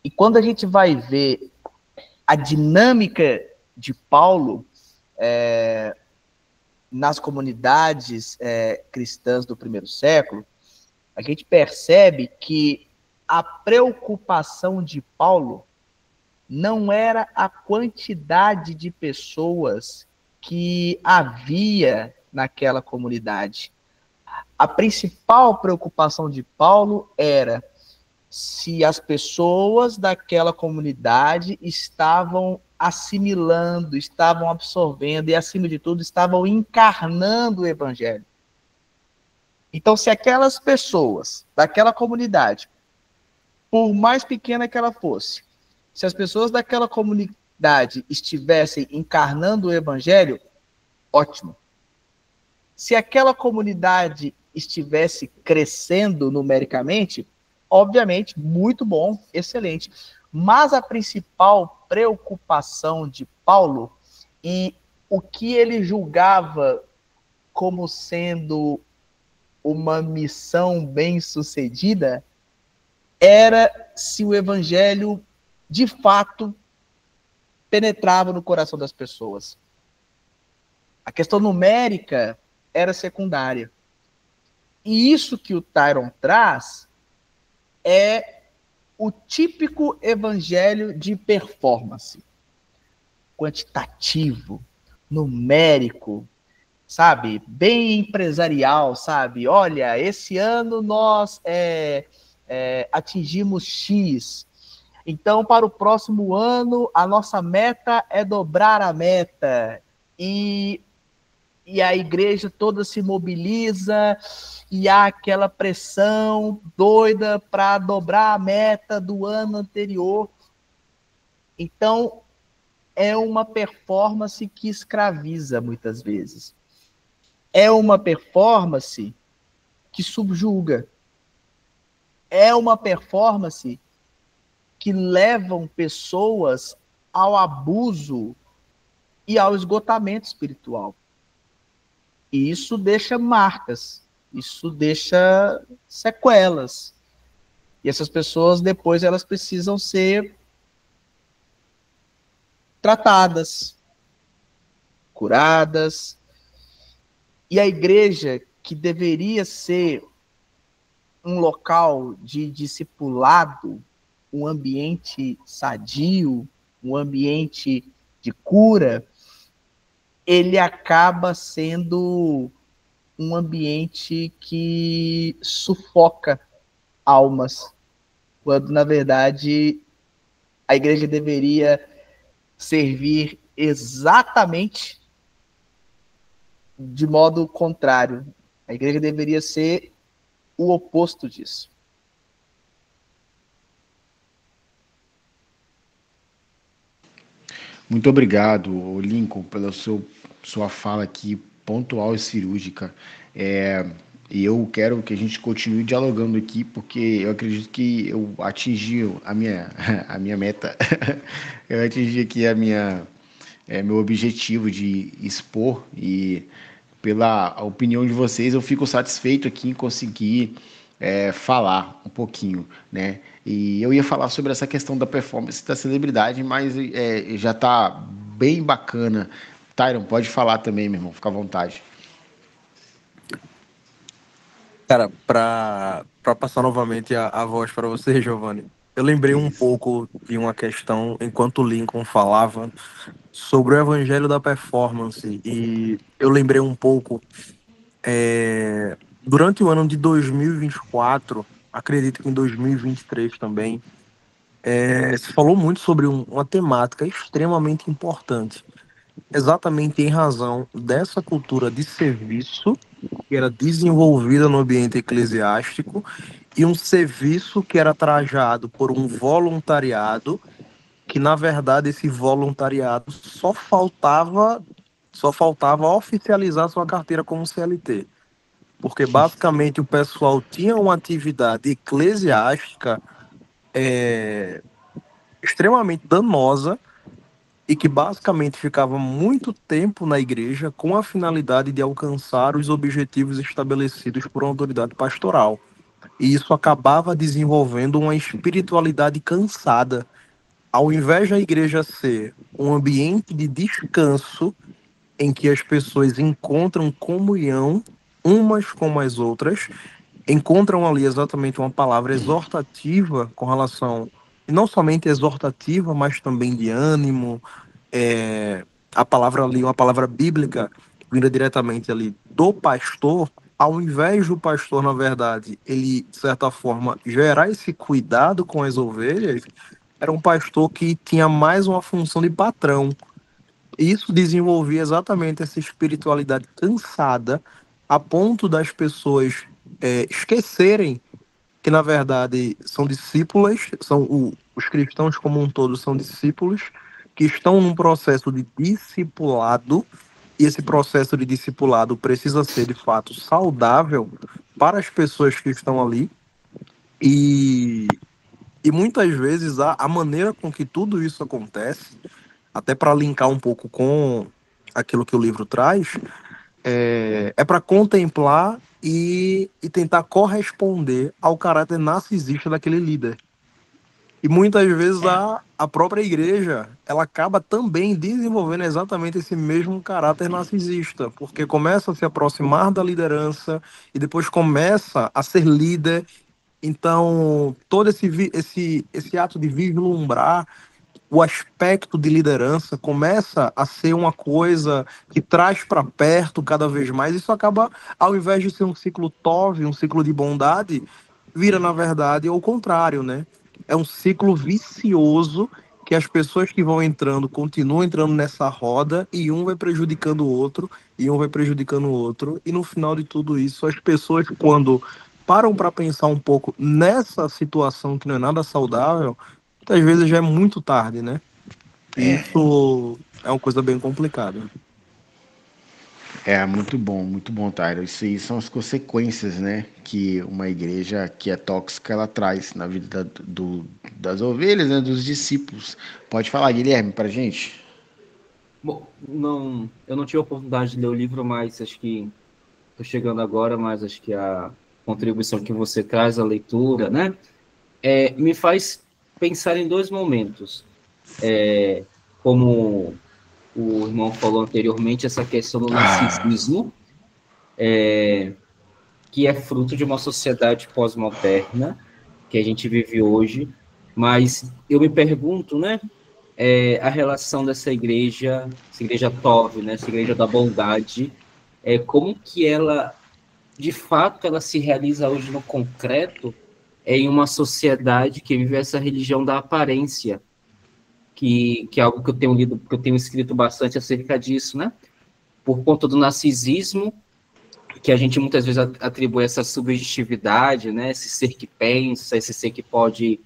E quando a gente vai ver a dinâmica de Paulo nas comunidades cristãs do primeiro século, a gente percebe que a preocupação de Paulo não era a quantidade de pessoas que havia naquela comunidade. A principal preocupação de Paulo era se as pessoas daquela comunidade estavam assimilando, estavam absorvendo e, acima de tudo, estavam encarnando o evangelho. Então, se aquelas pessoas daquela comunidade, por mais pequena que ela fosse, se as pessoas daquela comunidade estivessem encarnando o evangelho, ótimo. Se aquela comunidade estivesse crescendo numericamente, obviamente, muito bom, excelente. Mas a principal preocupação de Paulo e o que ele julgava como sendo uma missão bem-sucedida era se o evangelho, de fato, penetrava no coração das pessoas. A questão numérica era secundária. E isso que o Tyron traz é o típico evangelho de performance. Quantitativo, numérico, sabe? Bem empresarial, sabe? Olha, esse ano nós atingimos X. Então, para o próximo ano, a nossa meta é dobrar a meta. E a igreja toda se mobiliza e há aquela pressão doida para dobrar a meta do ano anterior. Então, é uma performance que escraviza muitas vezes. É uma performance que subjuga. É uma performance que levam pessoas ao abuso e ao esgotamento espiritual. E isso deixa marcas, isso deixa sequelas. E essas pessoas depois elas precisam ser tratadas, curadas. E a igreja, que deveria ser um local de discipulado, um ambiente sadio, um ambiente de cura, ele acaba sendo um ambiente que sufoca almas, quando na verdade a igreja deveria servir exatamente de modo contrário. A igreja deveria ser o oposto disso. Muito obrigado, Lincoln, pela sua fala aqui pontual e cirúrgica. E eu quero que a gente continue dialogando aqui, porque eu acredito que eu atingi a minha meta. Eu atingi aqui meu objetivo de expor, e pela opinião de vocês eu fico satisfeito aqui em conseguir falar um pouquinho, né? E eu ia falar sobre essa questão da performance da celebridade, mas já tá bem bacana. Tyron, pode falar também, meu irmão, fica à vontade. Cara, para passar novamente a voz para você, Giovanni, eu lembrei um pouco de uma questão enquanto o Lincoln falava sobre o evangelho da performance, e eu lembrei um pouco durante o ano de 2024, acredito que em 2023 também, se falou muito sobre uma temática extremamente importante, exatamente em razão dessa cultura de serviço que era desenvolvida no ambiente eclesiástico, e um serviço que era trajado por um voluntariado, que na verdade esse voluntariado só faltava oficializar sua carteira como CLT, porque basicamente o pessoal tinha uma atividade eclesiástica extremamente danosa, e que basicamente ficava muito tempo na igreja com a finalidade de alcançar os objetivos estabelecidos por uma autoridade pastoral. E isso acabava desenvolvendo uma espiritualidade cansada. Ao invés da igreja ser um ambiente de descanso, em que as pessoas encontram comunhão umas com as outras, encontram ali exatamente uma palavra exortativa com relação, e não somente exortativa, mas também de ânimo, a palavra ali, uma palavra bíblica, vinda diretamente ali do pastor, ao invés do pastor, na verdade, ele, de certa forma, gerar esse cuidado com as ovelhas, era um pastor que tinha mais uma função de patrão. E isso desenvolvia exatamente essa espiritualidade cansada, a ponto das pessoas esquecerem que, na verdade, são discípulas, os cristãos como um todo são discípulos, que estão num processo de discipulado, e esse processo de discipulado precisa ser, de fato, saudável para as pessoas que estão ali, e, e muitas vezes a maneira com que tudo isso acontece, até para linkar um pouco com aquilo que o livro traz, para contemplar e tentar corresponder ao caráter narcisista daquele líder. E muitas vezes a própria igreja, ela acaba também desenvolvendo exatamente esse mesmo caráter narcisista, porque começa a se aproximar da liderança e depois começa a ser líder. Então, todo esse ato de vislumbrar o aspecto de liderança começa a ser uma coisa que traz para perto cada vez mais. Isso acaba, ao invés de ser um ciclo tove, um ciclo de bondade, vira, na verdade, o contrário, né? É um ciclo vicioso, que as pessoas que vão entrando continuam entrando nessa roda, e um vai prejudicando o outro, e um vai prejudicando o outro. E no final de tudo isso, as pessoas, quando param para pensar um pouco nessa situação que não é nada saudável, muitas vezes já é muito tarde, né? E isso é uma coisa bem complicada. Muito bom, Tyler. Isso aí são as consequências, né, que uma igreja que é tóxica ela traz na vida das ovelhas, né, dos discípulos. Pode falar, Guilherme, pra gente? Bom, não, eu não tive a oportunidade de ler o livro, mas acho que estou chegando agora, mas acho que a contribuição que você traz, a leitura, né, me faz pensar em dois momentos. Como o irmão falou anteriormente, essa questão do narcisismo, que é fruto de uma sociedade pós-moderna que a gente vive hoje, mas eu me pergunto, né, a relação dessa igreja, essa igreja Tov, né, essa igreja da bondade, como que ela, de fato, ela se realiza hoje no concreto em uma sociedade que vive essa religião da aparência, que é algo que eu tenho lido, que eu tenho escrito bastante acerca disso, né, por conta do narcisismo, que a gente muitas vezes atribui essa subjetividade, né, esse ser que pensa, esse ser que pode...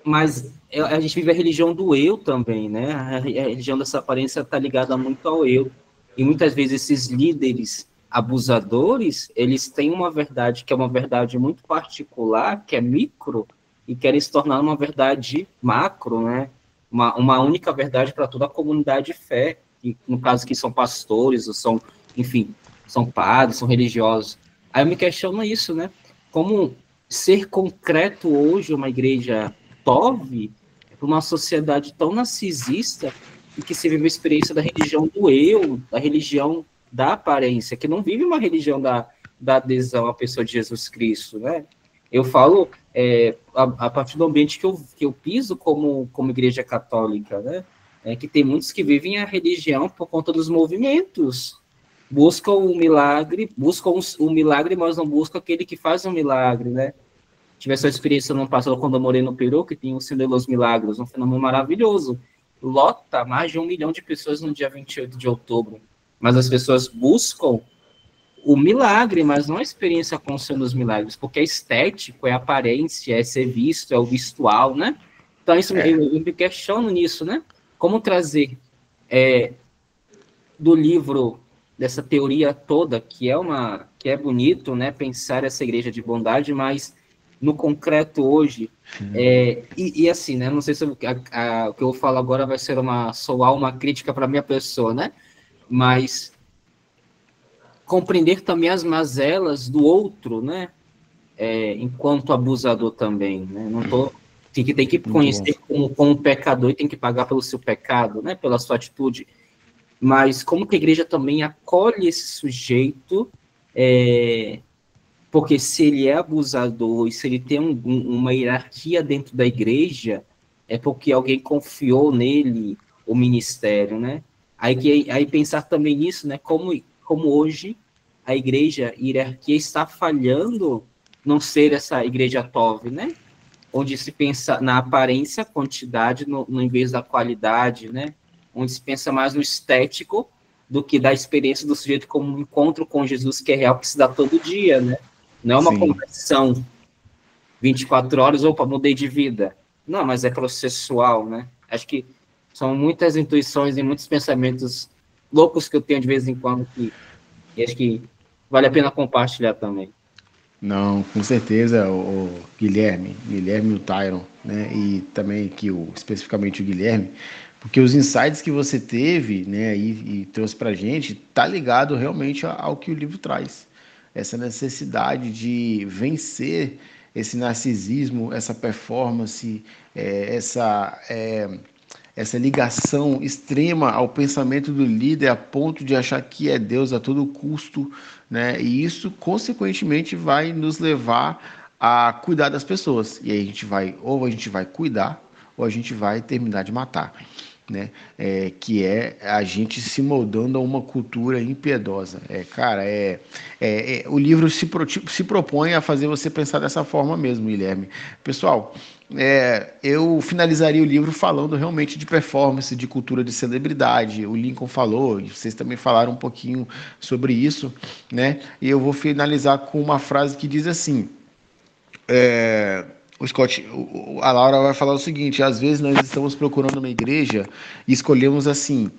Mas a gente vive a religião do eu também, né? A religião dessa aparência está ligada muito ao eu. E muitas vezes esses líderes abusadores, eles têm uma verdade que é uma verdade muito particular, que é micro, e querem se tornar uma verdade macro, né? Uma única verdade para toda a comunidade de fé, e no caso que são pastores, ou são, enfim, são padres, são religiosos. Aí eu me questiono isso, né? Como ser concreto hoje uma igreja Tov para uma sociedade tão narcisista e que se vive a experiência da religião do eu, da religião da aparência, que não vive uma religião da adesão à pessoa de Jesus Cristo, né? Eu falo a partir do ambiente que eu piso como igreja católica, né? Que tem muitos que vivem a religião por conta dos movimentos, buscam o milagre, mas não buscam aquele que faz o milagre, né? Tive essa experiência no passado quando eu morei no Peru, que tem o Cine dos Milagres, um fenômeno maravilhoso. Lota mais de 1 milhão de pessoas no dia 28 de outubro. Mas as pessoas buscam o milagre, mas não a experiência com o Senhor dos Milagres, porque é estético, é aparência, é ser visto, é o visual, né? Então, isso, eu me questiono nisso, né? Como trazer do livro, dessa teoria toda, que é bonito, né? Pensar essa igreja de bondade, mas no concreto hoje, e assim, né, não sei se o que eu vou falar agora vai ser soar uma crítica para a minha pessoa, né, mas compreender também as mazelas do outro, né, enquanto abusador também, né, não tô, tem que conhecer como pecador e tem que pagar pelo seu pecado, né, pela sua atitude, mas como que a igreja também acolhe esse sujeito, porque se ele é abusador e se ele tem uma hierarquia dentro da igreja, é porque alguém confiou nele o ministério, né? Aí pensar também nisso, né? Como hoje a igreja, a hierarquia está falhando não ser essa igreja Tov, né? Onde se pensa na aparência, quantidade, no em vez da qualidade, né? Onde se pensa mais no estético do que da experiência do sujeito como um encontro com Jesus que é real, que se dá todo dia, né? Não é uma conversão 24 horas, opa, mudei de vida. Não, mas é processual, né? Acho que são muitas intuições e muitos pensamentos loucos que eu tenho de vez em quando e acho que vale a pena compartilhar também. Não, com certeza, o Guilherme e o Tyron, né? E também aqui especificamente o Guilherme, porque os insights que você teve, né, e trouxe pra gente, tá ligado realmente ao que o livro traz. Essa necessidade de vencer esse narcisismo, essa performance, essa ligação extrema ao pensamento do líder a ponto de achar que é Deus a todo custo, né? E isso, consequentemente, vai nos levar a cuidar das pessoas. E aí ou a gente vai cuidar, ou a gente vai terminar de matar, né? Que é a gente se moldando a uma cultura impiedosa. O livro se propõe a fazer você pensar dessa forma mesmo, Guilherme. Pessoal, eu finalizaria o livro falando realmente de performance, de cultura de celebridade. O Lincoln falou, e vocês também falaram um pouquinho sobre isso, né? E eu vou finalizar com uma frase que diz assim: O Scott, a Laura vai falar o seguinte: às vezes nós estamos procurando uma igreja e escolhemos assim,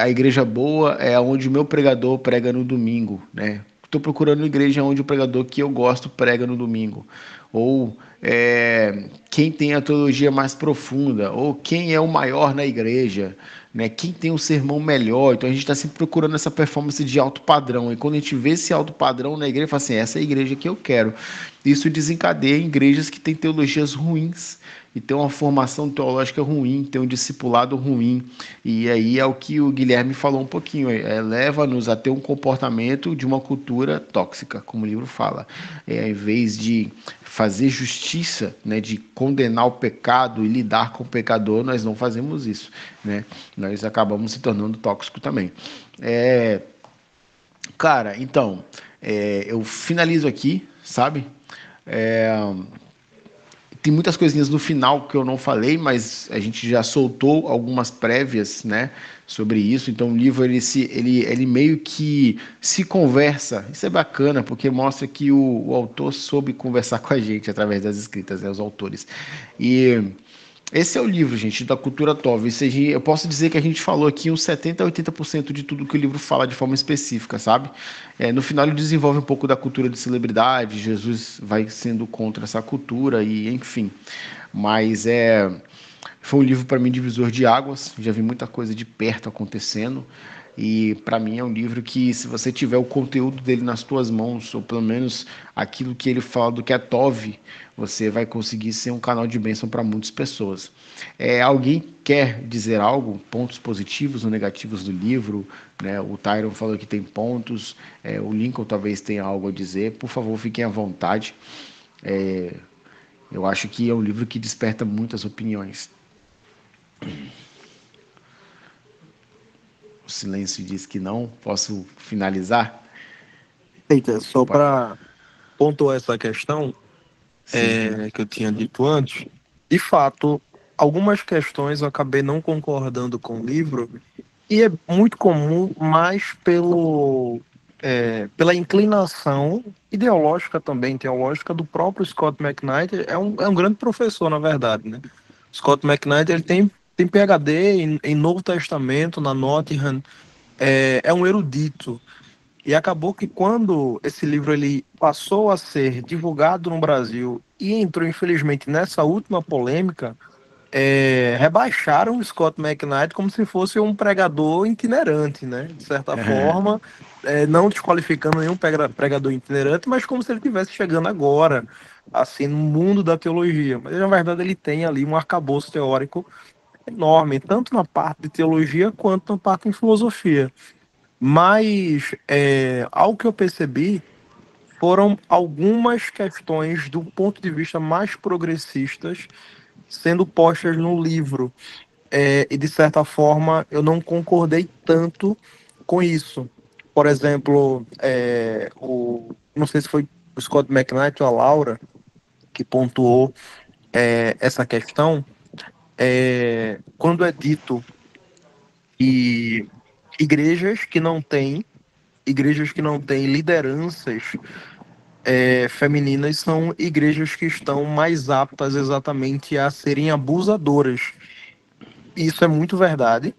a igreja boa é onde o meu pregador prega no domingo, né? Estou procurando uma igreja onde o pregador que eu gosto prega no domingo. Ou quem tem a teologia mais profunda, ou quem é o maior na igreja, né? Quem tem um sermão melhor. Então a gente está sempre procurando essa performance de alto padrão. E quando a gente vê esse alto padrão na igreja, fala assim: essa é a igreja que eu quero. Isso desencadeia em igrejas que têm teologias ruins e tem uma formação teológica ruim, tem um discipulado ruim. E aí é o que o Guilherme falou um pouquinho, leva-nos a ter um comportamento de uma cultura tóxica, como o livro fala. Em vez de fazer justiça, né, de condenar o pecado e lidar com o pecador, nós não fazemos isso, né? Nós acabamos se tornando tóxico também. Cara, então, eu finalizo aqui, sabe? É, tem muitas coisinhas no final que eu não falei, mas a gente já soltou algumas prévias, né, sobre isso. Então o livro ele meio que se conversa. Isso é bacana porque mostra que o autor soube conversar com a gente através das escritas, né, os autores. E esse é o livro, gente, da cultura Tov. Eu posso dizer que a gente falou aqui uns 70 a 80% de tudo que o livro fala de forma específica, sabe? No final ele desenvolve um pouco da cultura de celebridade, Jesus vai sendo contra essa cultura e enfim. Mas foi um livro para mim divisor de águas, já vi muita coisa de perto acontecendo. E para mim é um livro que, se você tiver o conteúdo dele nas tuas mãos, ou pelo menos aquilo que ele fala do que é Tov, você vai conseguir ser um canal de bênção para muitas pessoas. Alguém quer dizer algo, pontos positivos ou negativos do livro, né? O Tyron falou que tem pontos, o Lincoln talvez tenha algo a dizer. Por favor, fiquem à vontade. Eu acho que é um livro que desperta muitas opiniões. O silêncio diz que não. Posso finalizar? Eita, só para pontuar essa questão Sim. que eu tinha dito antes, de fato, algumas questões eu acabei não concordando com o livro, e é muito comum, mais pela inclinação ideológica também, teológica do próprio Scott McKnight. É um grande professor, na verdade, né? Scott McKnight, ele tem PhD em Novo Testamento, na Nottingham, é um erudito. E acabou que quando esse livro ele passou a ser divulgado no Brasil e entrou, infelizmente, nessa última polêmica, rebaixaram o Scott McKnight como se fosse um pregador itinerante, né? De certa forma, não desqualificando nenhum pregador itinerante, mas como se ele estivesse chegando agora, assim, no mundo da teologia. Mas, na verdade, ele tem ali um arcabouço teórico enorme, tanto na parte de teologia quanto na parte em filosofia. Mas, ao que eu percebi, foram algumas questões do ponto de vista mais progressistas sendo postas no livro. E, de certa forma, eu não concordei tanto com isso. Por exemplo, não sei se foi o Scott McKnight ou a Laura que pontuou essa questão, quando é dito que igrejas que não têm lideranças femininas são igrejas que estão mais aptas exatamente a serem abusadoras. Isso é muito verdade.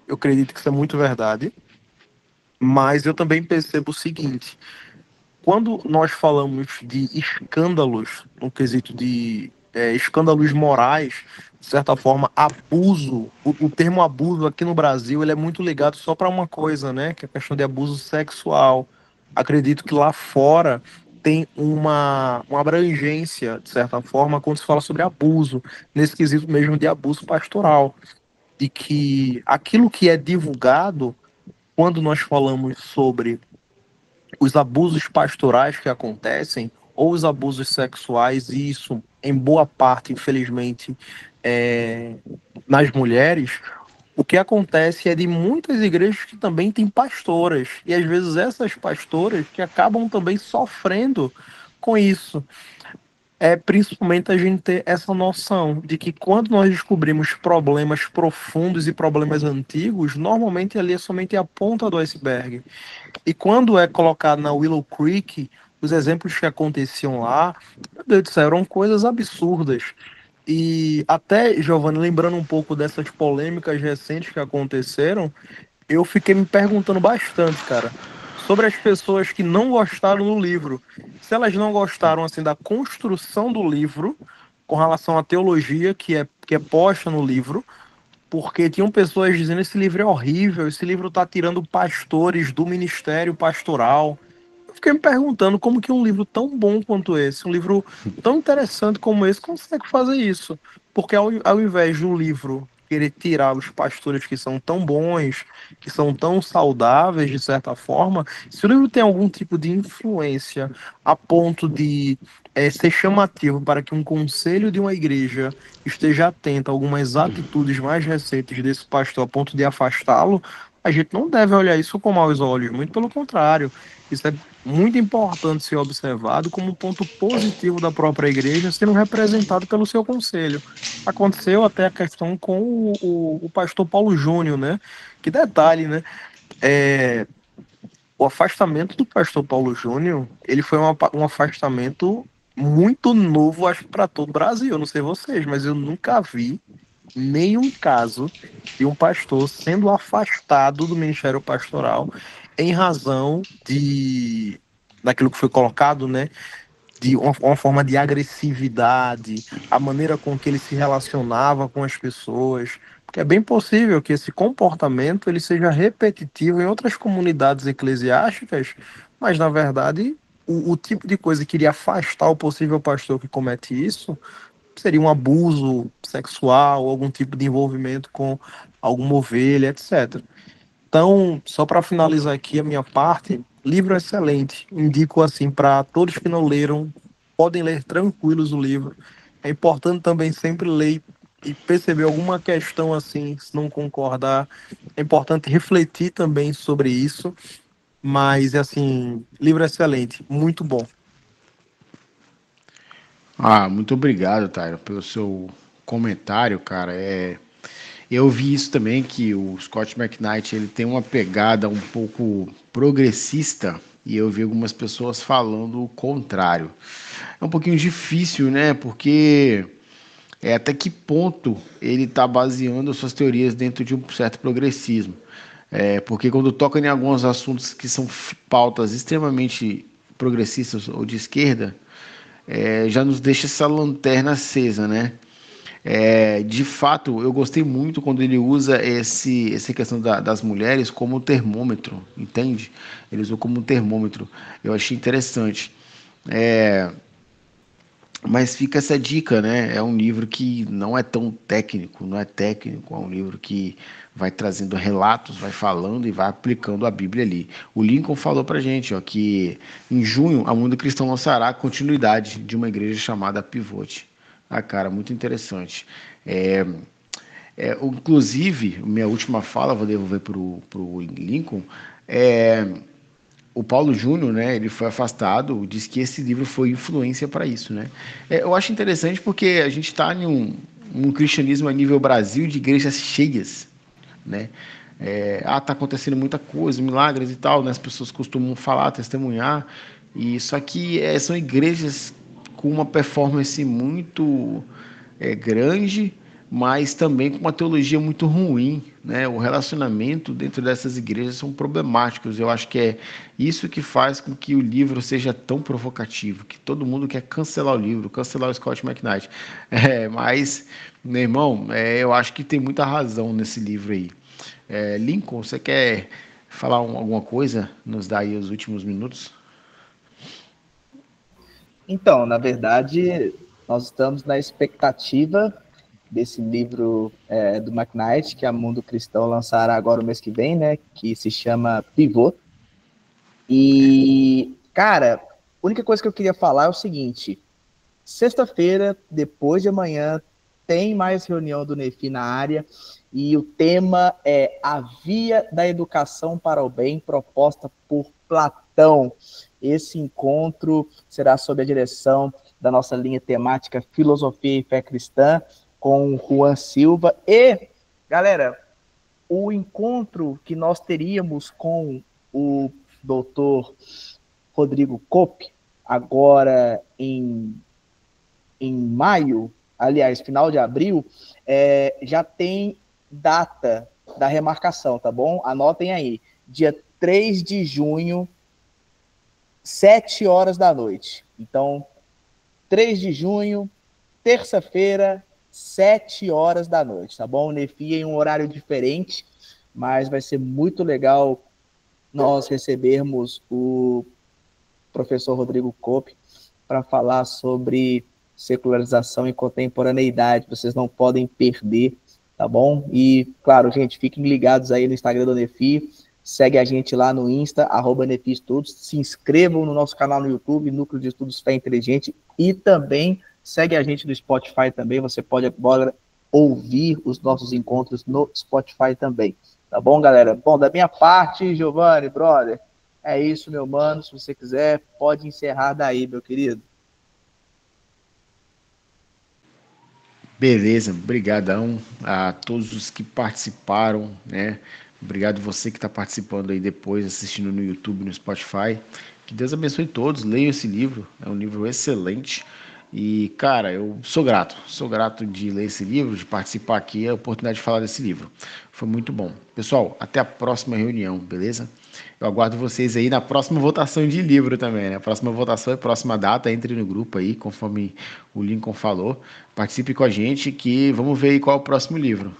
Eu acredito que isso é muito verdade. Mas eu também percebo o seguinte: quando nós falamos de escândalos, no quesito de escândalos morais, de certa forma, abuso, o termo abuso aqui no Brasil ele é muito ligado só para uma coisa, né? Que é a questão de abuso sexual. Acredito que lá fora tem uma abrangência, de certa forma, quando se fala sobre abuso, nesse quesito mesmo de abuso pastoral, de que aquilo que é divulgado, quando nós falamos sobre os abusos pastorais que acontecem, ou os abusos sexuais, e isso, em boa parte, infelizmente, nas mulheres, o que acontece é de muitas igrejas que também têm pastoras, e às vezes essas pastoras que acabam também sofrendo com isso. Principalmente a gente ter essa noção de que quando nós descobrimos problemas profundos e problemas antigos, normalmente ali é somente a ponta do iceberg. E quando é colocado na Willow Creek, os exemplos que aconteciam lá, Deus do céu, eram coisas absurdas. E até, Giovanni, lembrando um pouco dessas polêmicas recentes que aconteceram, eu fiquei me perguntando bastante, cara, sobre as pessoas que não gostaram do livro. Se elas não gostaram, assim, da construção do livro, com relação à teologia que é posta no livro, porque tinham pessoas dizendo esse livro é horrível, esse livro está tirando pastores do ministério pastoral. Eu fiquei me perguntando como que um livro tão bom quanto esse, um livro tão interessante como esse, consegue fazer isso. Porque ao invés do livro querer tirar os pastores que são tão bons, que são tão saudáveis, de certa forma, se o livro tem algum tipo de influência a ponto de ser chamativo para que um conselho de uma igreja esteja atento a algumas atitudes mais recentes desse pastor a ponto de afastá-lo, a gente não deve olhar isso com maus olhos, muito pelo contrário. Isso é muito importante ser observado como um ponto positivo da própria igreja sendo representado pelo seu conselho. Aconteceu até a questão com o pastor Paulo Júnior, né? Que detalhe, né? É, o afastamento do pastor Paulo Júnior, ele foi um afastamento muito novo, acho que para todo o Brasil. Eu não sei vocês, mas eu nunca vi nenhum caso de um pastor sendo afastado do ministério pastoral em razão daquilo que foi colocado, né? De uma forma de agressividade, a maneira com que ele se relacionava com as pessoas, porque é bem possível que esse comportamento ele seja repetitivo em outras comunidades eclesiásticas, mas na verdade o tipo de coisa que iria afastar o possível pastor que comete isso seria um abuso sexual, algum tipo de envolvimento com alguma ovelha, etc. Então, só para finalizar aqui a minha parte, livro excelente. Indico assim para todos que não leram, podem ler tranquilos o livro. É importante também sempre ler e perceber alguma questão assim, se não concordar. É importante refletir também sobre isso. Mas assim, livro excelente, muito bom. Muito obrigado, Tyler, pelo seu comentário, cara. Eu vi isso também, que o Scott McKnight ele tem uma pegada um pouco progressista, e eu vi algumas pessoas falando o contrário. É um pouquinho difícil, né? Porque até que ponto ele está baseando suas teorias dentro de um certo progressismo. Porque quando toca em alguns assuntos que são pautas extremamente progressistas ou de esquerda, já nos deixa essa lanterna acesa, né? De fato, eu gostei muito quando ele usa essa questão das mulheres como termômetro, entende? Ele usou como termômetro. Eu achei interessante. É, mas fica essa dica, né? É um livro que não é tão técnico, não é técnico, é um livro que vai trazendo relatos, vai falando e vai aplicando a Bíblia ali. O Lincoln falou pra gente, ó, que em junho a Mundo Cristão lançará a continuidade de uma igreja chamada Pivote. Cara, muito interessante. Inclusive, minha última fala, vou devolver pro Lincoln, o Paulo Júnior, né, ele foi afastado, diz que esse livro foi influência para isso, né? Eu acho interessante porque a gente está em um cristianismo a nível Brasil de igrejas cheias, né? Tá acontecendo muita coisa, milagres e tal, né? As pessoas costumam falar, testemunhar, e só que são igrejas com uma performance muito grande, mas também com uma teologia muito ruim, né? O relacionamento dentro dessas igrejas são problemáticos. Eu acho que é isso que faz com que o livro seja tão provocativo, que todo mundo quer cancelar o livro, cancelar o Scott McKnight. Mas, meu irmão, eu acho que tem muita razão nesse livro aí. Lincoln, você quer falar alguma coisa? Nos dá aí os últimos minutos? Então, na verdade, nós estamos na expectativa desse livro do McKnight, que a Mundo Cristão lançará agora o mês que vem, né? Que se chama Pivô. E, cara, a única coisa que eu queria falar é o seguinte: sexta-feira, depois de amanhã, tem mais reunião do NEFI na área, e o tema é a via da educação para o bem, proposta por Platão. Esse encontro será sob a direção da nossa linha temática Filosofia e Fé Cristã, com o Juan Silva. E, galera, o encontro que nós teríamos com o doutor Rodrigo Cope, agora em em maio, aliás, final de abril, já tem data da remarcação, tá bom? Anotem aí, dia 3 de junho, 7 horas da noite. Então, 3 de junho, terça-feira, 7 horas da noite, tá bom? Nefi em um horário diferente, mas vai ser muito legal nós recebermos o professor Rodrigo Cope para falar sobre secularização e contemporaneidade. Vocês não podem perder, tá bom? E, claro, gente, fiquem ligados aí no Instagram do Nefi, segue a gente lá no Insta, @Nefi Estudos, se inscrevam no nosso canal no YouTube, Núcleo de Estudos Fé Inteligente, e também segue a gente no Spotify também, você pode agora ouvir os nossos encontros no Spotify também. Tá bom, galera? Bom, da minha parte, Giovanni, brother, é isso, meu mano. Se você quiser, pode encerrar daí, meu querido. Beleza, brigadão a todos os que participaram, né? Obrigado você que está participando aí depois, assistindo no YouTube, no Spotify. Que Deus abençoe todos, leiam esse livro, é um livro excelente. E, cara, eu sou grato de ler esse livro, de participar aqui, a oportunidade de falar desse livro. Foi muito bom. Pessoal, até a próxima reunião, beleza? Eu aguardo vocês aí na próxima votação de livro também, né? Próxima votação é próxima data, entre no grupo aí, conforme o Lincoln falou. Participe com a gente que vamos ver aí qual é o próximo livro.